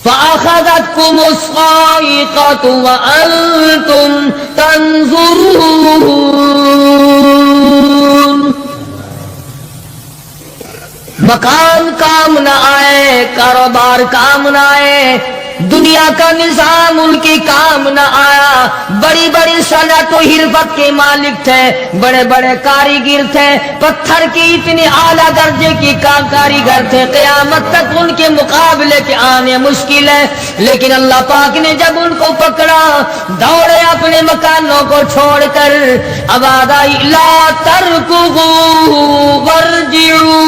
فأخذتكم الصاعقة وأنتم تنظرون। مکان کام نہ آئے، کاروبار کام نہ آئے، دنیا کا نظام ان کی کام نہ آیا۔ بڑی بڑی صنعت و حرفت کے مالک تھے، بڑے بڑے کاریگر تھے، پتھر کی اتنی اعلیٰ درجے کی کاریگر تھے، قیامت تک ان کے مقابلے کے آنے مشکل ہے۔ لیکن اللہ پاک نے جب ان کو پکڑا، دوڑے اپنے مکانوں کو چھوڑ کر، آواز آئی لا ترکضوا وارجعوا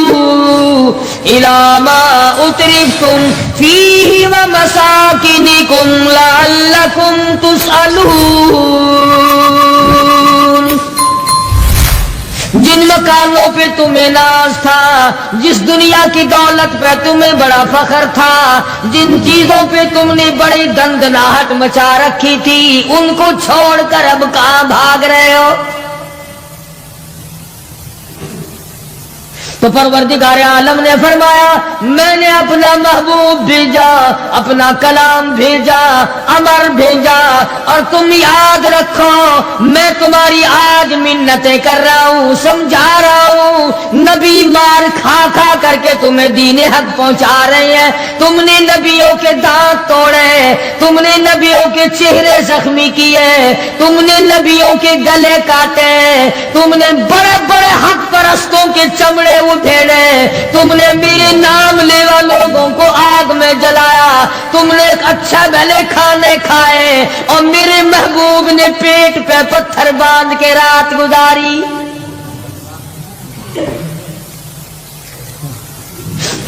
الی ما اترفتم فیہ ومساکنکم لعلکم تسألون۔ جن مکانوں پہ تمہیں ناز تھا، جس دنیا کی دولت پہ تمہیں بڑا فخر تھا، جن چیزوں پہ تم نے بڑی دندناہٹ مچا رکھی تھی، ان کو چھوڑ کر اب کہاں بھاگ رہے ہو؟ تو پروردگار عالم نے فرمایا میں نے اپنا محبوب بھیجا، اپنا کلام بھیجا، امر بھیجا، اور تم یاد رکھو میں تمہاری آج منتیں کر رہا ہوں، سمجھا رہا ہوں۔ نبی مار کھا کھا کر کے تمہیں دین حق پہنچا رہے ہیں، تم نے نبیوں کے دانت توڑے، تم نے نبیوں کے چہرے زخمی کیے، تم نے نبیوں کے گلے کاٹے، تم نے بڑے بڑے حق پرستوں کے چمڑے اٹھیڑے، تم نے میرے نام لیوا لوگوں کو آگ میں جلایا، تم نے اچھا بھلے کھانے کھائے، اور میرے محبوب نے پیٹ پہ پتھر باندھ کے رات گزاری۔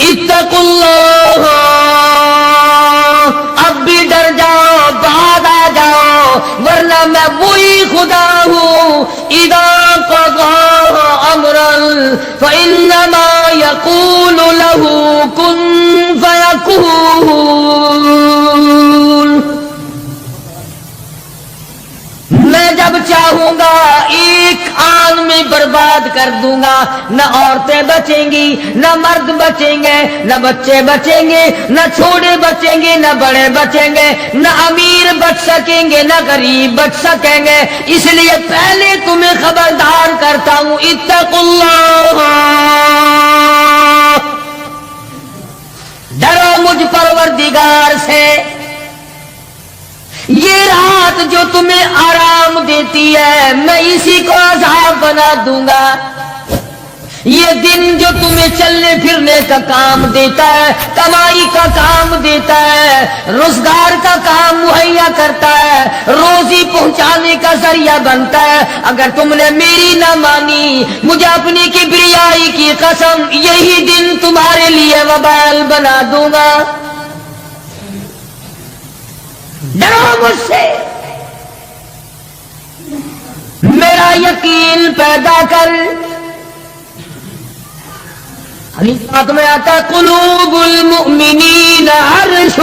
اتقوا اللہ، اب بھی ڈر جاؤ، بعد آ جاؤ، ورنہ میں وہی خدا ہوں اذا قضى امرا فانما يقول له كن فيكون۔ میں جب چاہوں گا ایک آن میں برباد کر دوں گا، نہ عورتیں بچیں گی، نہ مرد بچیں گے، نہ بچے بچیں گے، نہ چھوٹے بچیں گے، نہ بڑے بچیں گے، نہ امیر بچ سکیں گے، نہ غریب بچ سکیں گے۔ اس لیے پہلے تمہیں خبردار کرتا ہوں اتقوا اللہ، ڈرو مجھ پروردگار سے۔ یہ رات جو تمہیں آرام دیتی ہے میں اسی کو عذاب بنا دوں گا، یہ دن جو تمہیں چلنے پھرنے کا کام دیتا ہے، کمائی کا کام دیتا ہے، روزگار کا کام مہیا کرتا ہے، روزی پہنچانے کا ذریعہ بنتا ہے، اگر تم نے میری نہ مانی، مجھے اپنی کبریائی کی قسم یہی دن تمہارے لیے وبال بنا دوں گا۔ ڈرو مجھ سے، میرا یقین پیدا کر۔ حدیث پاک میں آتا قلوب المؤمنین عرش،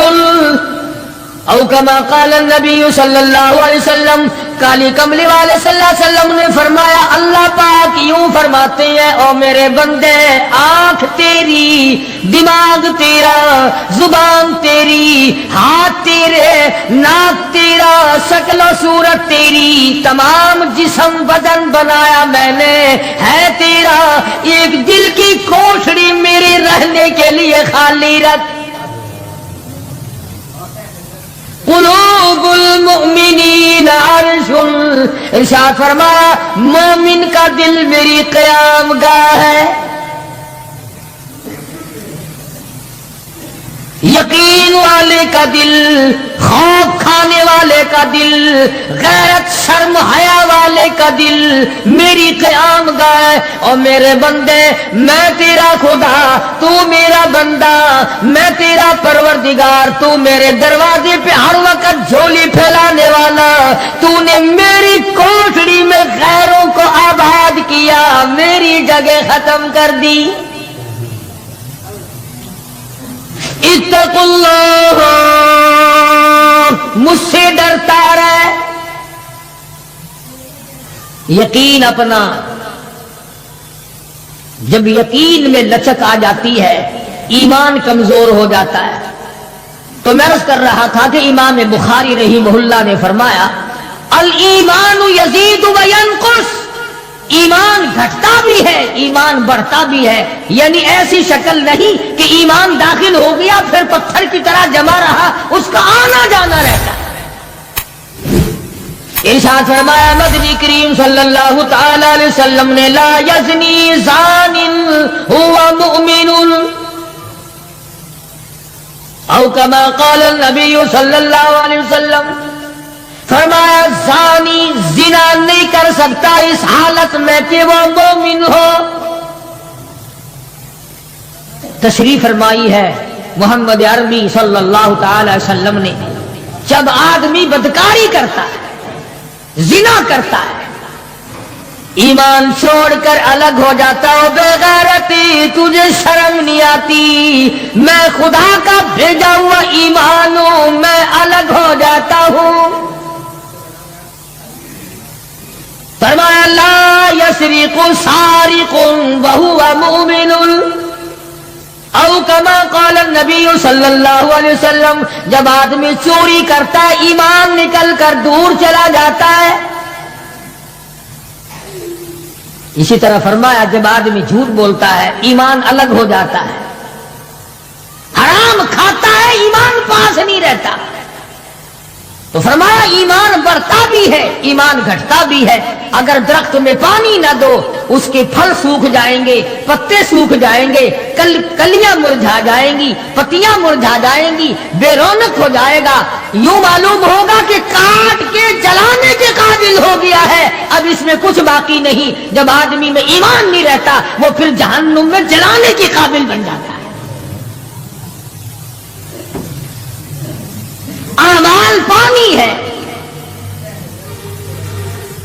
او کما قال النبی صلی اللہ علیہ وسلم، کالی کملی والے صلی اللہ علیہ وسلم نے فرمایا اللہ پاک یوں فرماتے ہیں او میرے بندے، آنکھ تیری، دماغ تیرا، زبان تیری، ہاتھ تیرے، ناک تیرا، شکل و صورت تیری، تمام جسم بدن بنایا میں نے ہے تیرا، ایک دل کی کوٹھڑی میرے رہنے کے لیے خالی رکھ۔ قلوب المؤمنین عرش، ارشاد فرمایا مومن کا دل میری قیام گاہ ہے. یقین والے کا دل، خوف کھانے والے کا دل، غیرت شرم حیا والے کا دل میری قیام گاہ ہے. اور میرے بندے، میں تیرا خدا، تو میرا بندہ، میں تیرا پروردگار، تو میرے دروازے پہ ہر وقت جھولی پھیلانے والا، تو نے میری کوٹڑی میں غیروں کو آباد کیا، میری جگہ ختم کر دی. اتقوا اللہ، مجھ سے ڈرتا رہے. یقین اپنا، جب یقین میں لچک آ جاتی ہے ایمان کمزور ہو جاتا ہے. تو میں عرض کر رہا تھا کہ امام بخاری رحمہ اللہ نے فرمایا الایمان یزید و ینقص، ایمان گھٹتا بھی ہے ایمان بڑھتا بھی ہے. یعنی ایسی شکل نہیں کہ ایمان داخل ہو گیا پھر پتھر کی طرح جمع رہا، اس کا آنا جانا رہتا ہے. ارشاد فرمایا مدنی کریم صلی اللہ تعالی علیہ وسلم نے لا یزنی زان هو مؤمن، او کما قال النبی صلی اللہ علیہ وسلم، فرمایا زانی زنا نہیں کر سکتا اس حالت میں کہ وہ مومن ہو. تشریف فرمائی ہے محمد عربی صلی اللہ تعالی وسلم نے، جب آدمی بدکاری کرتا ہے، زنا کرتا ہے، ایمان چھوڑ کر الگ ہو جاتا ہو، بے غیرتی تجھے شرم نہیں آتی، میں خدا کا بھیجا ہوا ایمان ہوں، میں الگ ہو جاتا ہوں. فرمایا لا یسرق سارق وهو مؤمن، او کما قال النبی صلی اللہ علیہ وسلم، جب آدمی چوری کرتا ہے ایمان نکل کر دور چلا جاتا ہے. اسی طرح فرمایا جب آدمی جھوٹ بولتا ہے ایمان الگ ہو جاتا ہے، حرام کھاتا ہے ایمان پاس نہیں رہتا. تو فرمایا ایمان بڑھتا بھی ہے ایمان گھٹتا بھی ہے. اگر درخت میں پانی نہ دو اس کے پھل سوکھ جائیں گے، پتے سوکھ جائیں گے، کلیاں مرجھا جائیں گی، پتیاں مرجھا جائیں گی، بے رونق ہو جائے گا. یوں معلوم ہوگا کہ کاٹ کے جلانے کے قابل ہو گیا ہے، اب اس میں کچھ باقی نہیں. جب آدمی میں ایمان نہیں رہتا وہ پھر جہنم میں جلانے کے قابل بن جاتا ہے. اعمال پانی ہے،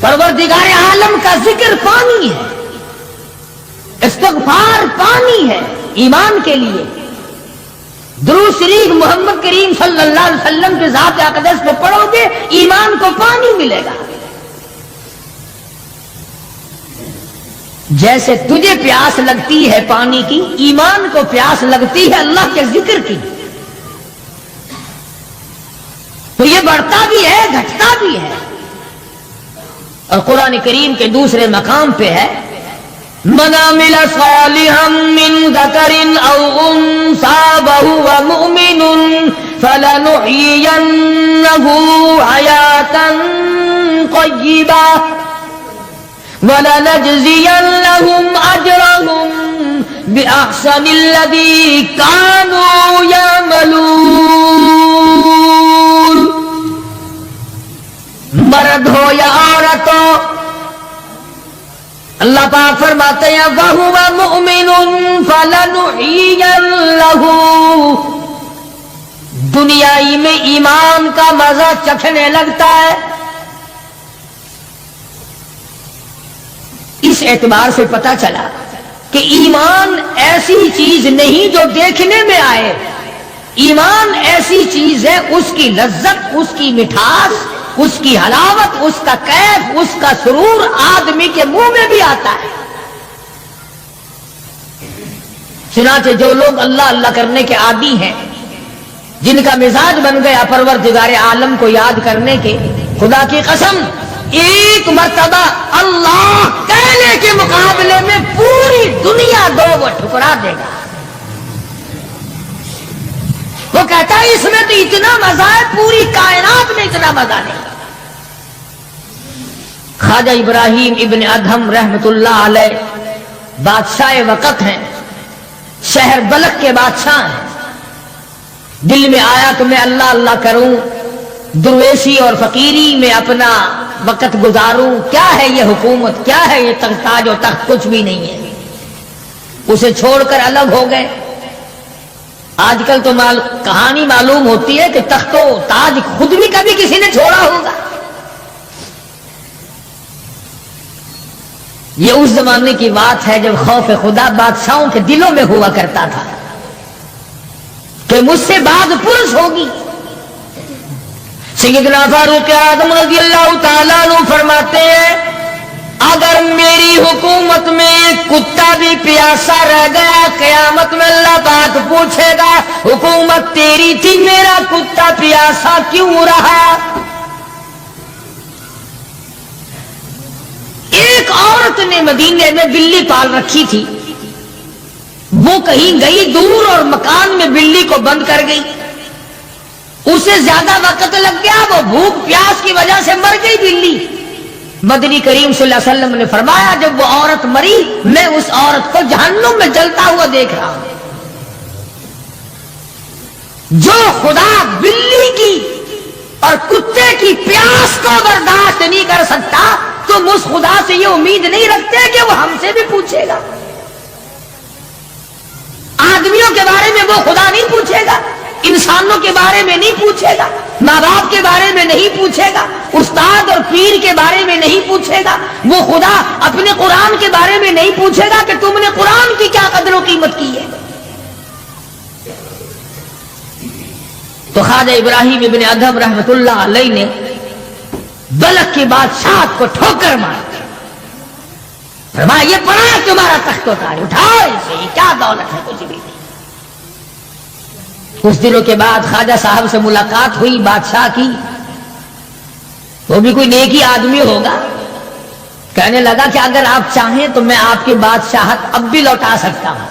پروردگار عالم کا ذکر پانی ہے، استغفار پانی ہے. ایمان کے لیے درود شریف محمد کریم صلی اللہ علیہ وسلم کے ذات اقدس پہ پڑھو گے ایمان کو پانی ملے گا. جیسے تجھے پیاس لگتی ہے پانی کی، ایمان کو پیاس لگتی ہے اللہ کے ذکر کی. تو یہ بڑھتا بھی ہے گھٹتا بھی ہے. اور قرآن کریم کے دوسرے مقام پہ ہے من عمل صالحا من ذکر او انثى وهو مؤمن فلنحيينه حياة طيبة ولنجزينهم اجرهم باحسن الذي كانوا يعملون. مرد ہو یا عورت ہو، اللہ پاک فرماتے ہیں وَهُوَ مُؤْمِنٌ فَلَنُحْيِيَنَّهُ، دنیائی میں ایمان کا مزہ چکھنے لگتا ہے. اس اعتبار سے پتہ چلا کہ ایمان ایسی چیز نہیں جو دیکھنے میں آئے. ایمان ایسی چیز ہے اس کی لذت، اس کی مٹھاس، اس کی حلاوت، اس کا کیف، اس کا سرور آدمی کے منہ میں بھی آتا ہے. چنانچہ جو لوگ اللہ اللہ کرنے کے عادی ہیں، جن کا مزاج بن گیا پروردگار عالم کو یاد کرنے کے، خدا کی قسم ایک مرتبہ اللہ کہنے کے مقابلے میں پوری دنیا دو وہ ٹھکرا دے گا. وہ کہتا ہے اس میں تو اتنا مزہ ہے، پوری کائنات میں اتنا مزہ نہیں۔ خواجہ ابراہیم ابن ادہم رحمت اللہ علیہ بادشاہ وقت ہیں، شہر بلخ کے بادشاہ ہیں۔ دل میں آیا کہ میں اللہ اللہ کروں، درویشی اور فقیری میں اپنا وقت گزاروں، کیا ہے یہ حکومت، کیا ہے یہ تاج و تخت، کچھ بھی نہیں ہے۔ اسے چھوڑ کر الگ ہو گئے۔ آج کل تو کہانی معلوم ہوتی ہے کہ تخت و تاج خود بھی کبھی کسی نے چھوڑا ہوگا۔ یہ اس زمانے کی بات ہے جب خوف خدا بادشاہوں کے دلوں میں ہوا کرتا تھا کہ مجھ سے بعد پرس ہوگی۔ سیدنا فاروق اعظم رضی اللہ تعالیٰ عنہ فرماتے ہیں اگر میری حکومت میں ایک کتا بھی پیاسا رہ گیا، قیامت میں اللہ پاک پوچھے گا حکومت تیری تھی، میرا کتا پیاسا کیوں رہا؟ ایک عورت نے مدینے میں بلی پال رکھی تھی، وہ کہیں گئی دور اور مکان میں بلی کو بند کر گئی، اسے زیادہ وقت لگ گیا، وہ بھوک پیاس کی وجہ سے مر گئی بلی۔ مدنی کریم صلی اللہ علیہ وسلم نے فرمایا جب وہ عورت مری میں اس عورت کو جہنم میں جلتا ہوا دیکھ رہا ہوں۔ جو خدا بلی کی اور کتے کی پیاس کو برداشت نہیں کر سکتا، تم اس خدا سے یہ امید نہیں رکھتے کہ وہ ہم سے بھی پوچھے گا۔ آدمیوں کے بارے میں وہ خدا نہیں پوچھے گا، انسانوں کے بارے میں نہیں پوچھے گا، ماں باپ کے بارے میں نہیں پوچھے گا، استاد اور پیر کے بارے میں نہیں پوچھے گا، وہ خدا اپنے قرآن کے بارے میں نہیں پوچھے گا کہ تم نے قرآن کی کیا قدر و قیمت کی ہے۔ تو خواجہ ابراہیم ابن ادہم رحمت اللہ علیہ نے بلخ کی بادشاہت کو ٹھوکر مار فرمایا یہ پڑا ہے تمہارا تخت و تاج، اٹھاؤ اسے، یہ کیا دولت ہے، کچھ بھی نہیں۔ کچھ دنوں کے بعد خواجہ صاحب سے ملاقات ہوئی بادشاہ کی، وہ بھی کوئی نیکی آدمی ہوگا، کہنے لگا کہ اگر آپ چاہیں تو میں آپ کی بادشاہت اب بھی لوٹا سکتا ہوں۔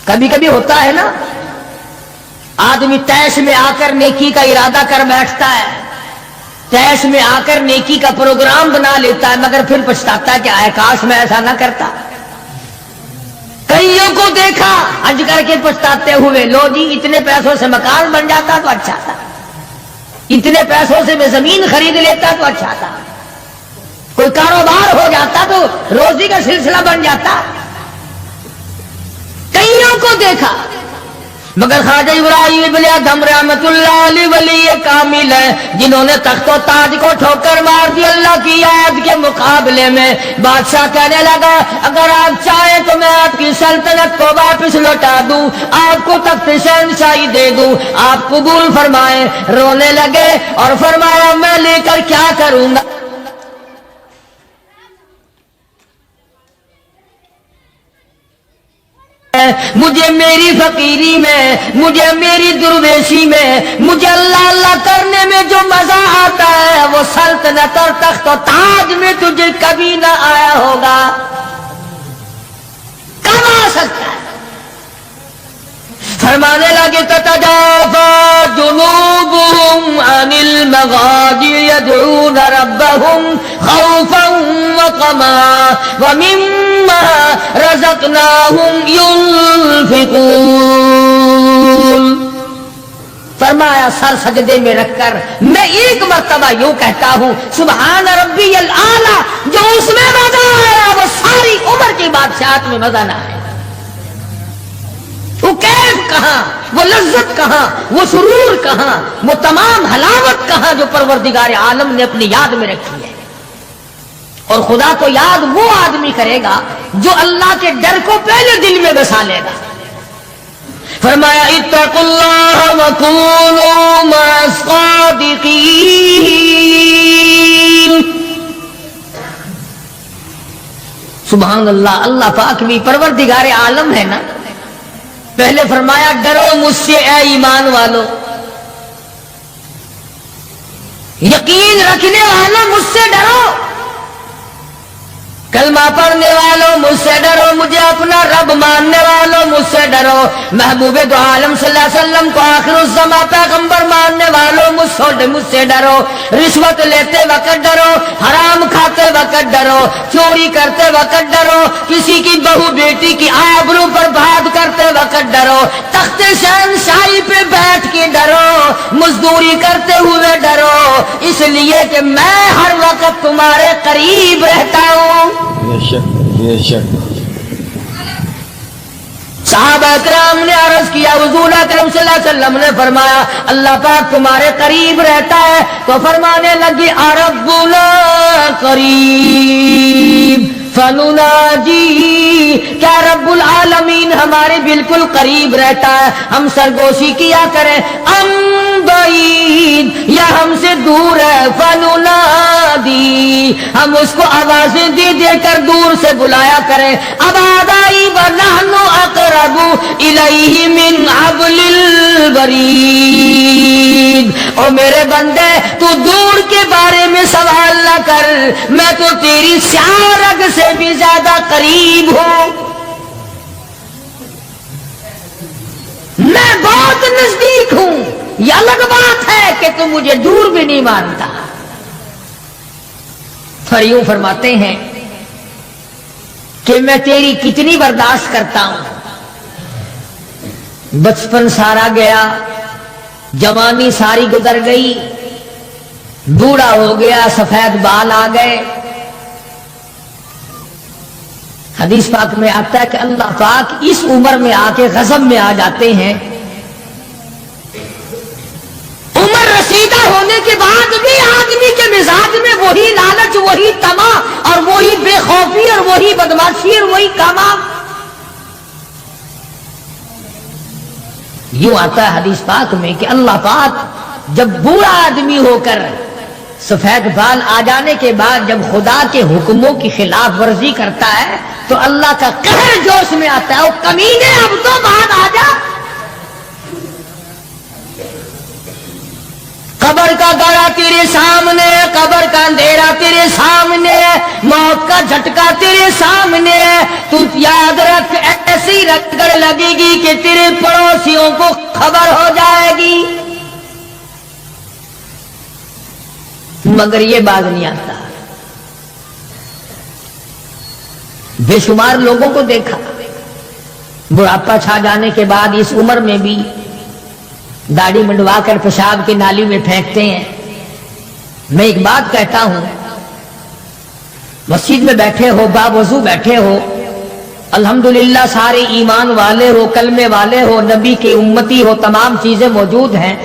کبھی کبھی ہوتا ہے نا آدمی تیش میں آ کر نیکی کا ارادہ کر بیٹھتا ہے، تیش میں آ کر نیکی کا پروگرام بنا لیتا ہے، مگر پھر پچھتاتا ہے کہ آئے کاش میں ایسا نہ کرتا۔ کئیوں کو دیکھا حج کر کے پچھتاتے ہوئے، لو جی اتنے پیسوں سے مکان بن جاتا تو اچھا تھا، اتنے پیسوں سے میں زمین خرید لیتا تو اچھا تھا، کوئی کاروبار ہو جاتا تو روزی کا سلسلہ بن جاتا۔ کئیوں کو دیکھا، مگر خواجہ ابراہیم ابن ادہم رحمت اللہ علیہ ولی کامل ہے جنہوں نے تخت و تاج کو ٹھوکر مار دی۔ اللہ کی یاد کے مقابلے میں بادشاہ کہنے لگا اگر آپ چاہیں تو میں آپ کی سلطنت کو واپس لوٹا دوں، آپ کو تخت شہنشاہی دے دوں، آپ قبول فرمائیں۔ رونے لگے اور فرمایا میں لے کر کیا کروں گا، مجھے میری فقیری میں، مجھے میری درویشی میں، مجھے اللہ اللہ کرنے میں جو مزہ آتا ہے وہ سلطنت اور تخت و تاج میں تجھے کبھی نہ آیا ہوگا، کب آ سکتا ہے؟ فرمانے لگے تتجافا جنوبهم عن المضاجع يدعون ربهم خوفا وطمعا ومما رزقناهم ينفقون۔ فرمایا سر سجدے میں رکھ کر میں ایک مرتبہ یوں کہتا ہوں سبحان ربی الاعلی، جو اس میں مزہ آیا وہ ساری عمر کی بادشاہت میں مزہ نہ آیا۔ وہ کیف کہاں، وہ لذت کہاں، وہ سرور کہاں، وہ تمام حلاوت کہاں جو پروردگار عالم نے اپنی یاد میں رکھی ہے۔ اور خدا کو یاد وہ آدمی کرے گا جو اللہ کے ڈر کو پہلے دل میں بسا لے گا۔ فرمایا اتقوا اللہ وکونوا مع الصادقین۔ سبحان اللہ، اللہ پاک بھی پروردگار عالم ہے نا۔ پہلے فرمایا ڈرو مجھ سے اے ایمان والو، یقین رکھنے والوں مجھ سے ڈرو۔ کلمہ پڑھنے والوں مجھ سے ڈرو، مجھے اپنا رب ماننے والوں مجھ سے ڈرو، محبوب دو عالم صلی اللہ علیہ وسلم کو آخر الزمان پیغمبر ماننے والوں مجھ سے ڈرو، رشوت لیتے وقت ڈرو، حرام کھاتے وقت ڈرو، چوری کرتے وقت ڈرو، کسی کی بہو بیٹی کی آبرو پر بات کرتے وقت ڈرو، تخت شہنشاہی پہ بیٹھ کے ڈرو، مزدوری کرتے ہوئے ڈرو، اس لیے کہ میں ہر وقت تمہارے قریب رہتا ہوں۔ بے شک بے شک۔ صحابہ کرام نے عرض کیا، حضور اکرم صلی اللہ علیہ وسلم نے فرمایا اللہ پاک تمہارے قریب رہتا ہے، تو فرمانے لگی ربنا قریب فنناجی، کیا رب العالمین ہمارے بالکل قریب رہتا ہے، ہم سرگوشی کیا کریں، ام بعید، یا ہم سے دور ہے، فننادی، ہم اس کو آوازیں دے دے کر دور سے بلایا کریں، ابادائی ونحن اقرب الیہ من حبل الورید، او میرے بندے تو دور کے بارے میں سوال نہ کر، میں تو تیری سیاہ رگ سے بھی زیادہ قریب ہوں، میں بہت نزدیک ہوں، یہ الگ بات ہے کہ تم مجھے دور بھی نہیں مانتا۔ یوں فرماتے ہیں کہ میں تیری کتنی برداشت کرتا ہوں، بچپن سارا گیا، جوانی ساری گزر گئی، بوڑھا ہو گیا، سفید بال آ گئے۔ حدیث پاک میں آتا ہے کہ اللہ پاک اس عمر میں آ کے غضب میں آ جاتے ہیں، عمر رسیدہ ہونے کے بعد بھی آدمی کے مزاج میں وہی لالچ، وہی طمع اور وہی بے خوفی اور وہی بدماشی اور وہی کاما۔ یوں آتا ہے حدیث پاک میں کہ اللہ پاک جب بوڑھا آدمی ہو کر سفید بال آ جانے کے بعد جب خدا کے حکموں کی خلاف ورزی کرتا ہے تو اللہ کا قہر جوش میں آتا ہے، وہ کمینے اب تو بعد آ جا، قبر کا گڑا تیرے سامنے، قبر کا اندھیرا تیرے سامنے، موت کا جھٹکا تیرے سامنے، تو یاد رکھ ایسی رگڑ لگے گی کہ تیرے پڑوسیوں کو خبر ہو جائے گی، مگر یہ باز نہیں آتا۔ بے شمار لوگوں کو دیکھا بڑھاپا چھا جانے کے بعد اس عمر میں بھی داڑھی منڈوا کر پیشاب کی نالی میں پھینکتے ہیں۔ میں ایک بات کہتا ہوں، مسجد میں بیٹھے ہو، باوضو بیٹھے ہو، الحمدللہ سارے ایمان والے ہو، کلمے والے ہو، نبی کے امتی ہو، تمام چیزیں موجود ہیں،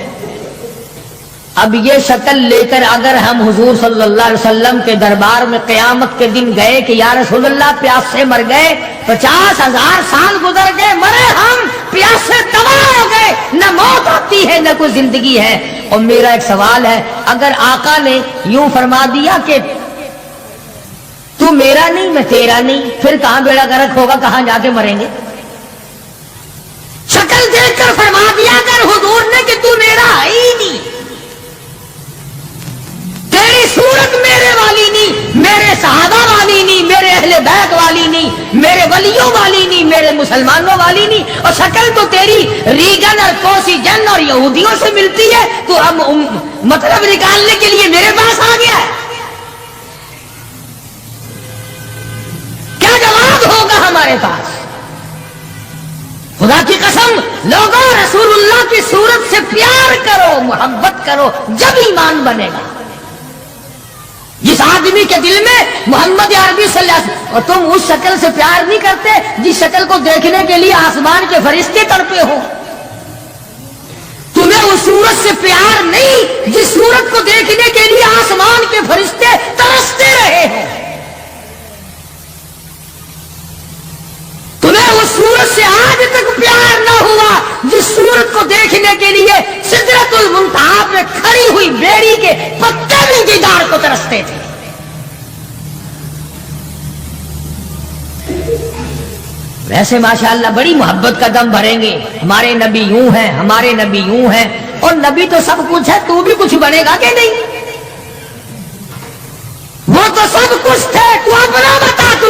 اب یہ شکل لے کر اگر ہم حضور صلی اللہ علیہ وسلم کے دربار میں قیامت کے دن گئے کہ یا رسول اللہ پیاس سے مر گئے، 50,000 سال گزر گئے، مرے ہم پیاس سے تباہ ہو گئے، نہ موت آتی ہے نہ کوئی زندگی ہے، اور میرا ایک سوال ہے، اگر آقا نے یوں فرما دیا کہ تو میرا نہیں میں تیرا نہیں، پھر کہاں بیڑا غرق ہوگا، کہاں جا کے مریں گے؟ شکل دیکھ کر فرما دیا اگر حضور نے کہ تو میرا ہے ہی نہیں، تیری صورت میرے والی نہیں، میرے صحابہ والی نہیں، میرے اہل بیت والی نہیں، میرے ولیوں والی نہیں، میرے مسلمانوں والی نہیں، اور شکل تو تیری ریگن اور کوسی جن اور یہودیوں سے ملتی ہے، تو اب مطلب نکالنے کے لیے میرے پاس آ گیا ہے، کیا جواب ہوگا ہمارے پاس؟ خدا کی قسم لوگوں، رسول اللہ کی صورت سے پیار کرو، محبت کرو، جب ایمان بنے گا۔ جس آدمی کے دل میں محمد عربی صلی اللہ علیہ وسلم، اور تم اس شکل سے پیار نہیں کرتے جس شکل کو دیکھنے کے لیے آسمان کے فرشتے تڑپے ہو، تمہیں اس صورت سے پیار نہیں جس صورت کو دیکھنے کے لیے آسمان کے فرشتے ترستے رہے ہیں، تمہیں اس صورت سے آج تک پیار نہ ہوا جس صورت کو دیکھنے کے لیے سدرۃ المنتہا پہ کھڑی ہوئی بیڑی کے پتے بھی دیدار کو ترستے تھے۔ ویسے ماشاءاللہ بڑی محبت کا دم بھریں گے، ہمارے نبی یوں ہیں، ہمارے نبی یوں ہیں، اور نبی تو سب کچھ ہے، تو بھی کچھ بنے گا کہ نہیں؟ وہ تو سب کچھ تھے، تو اپنا بتا تو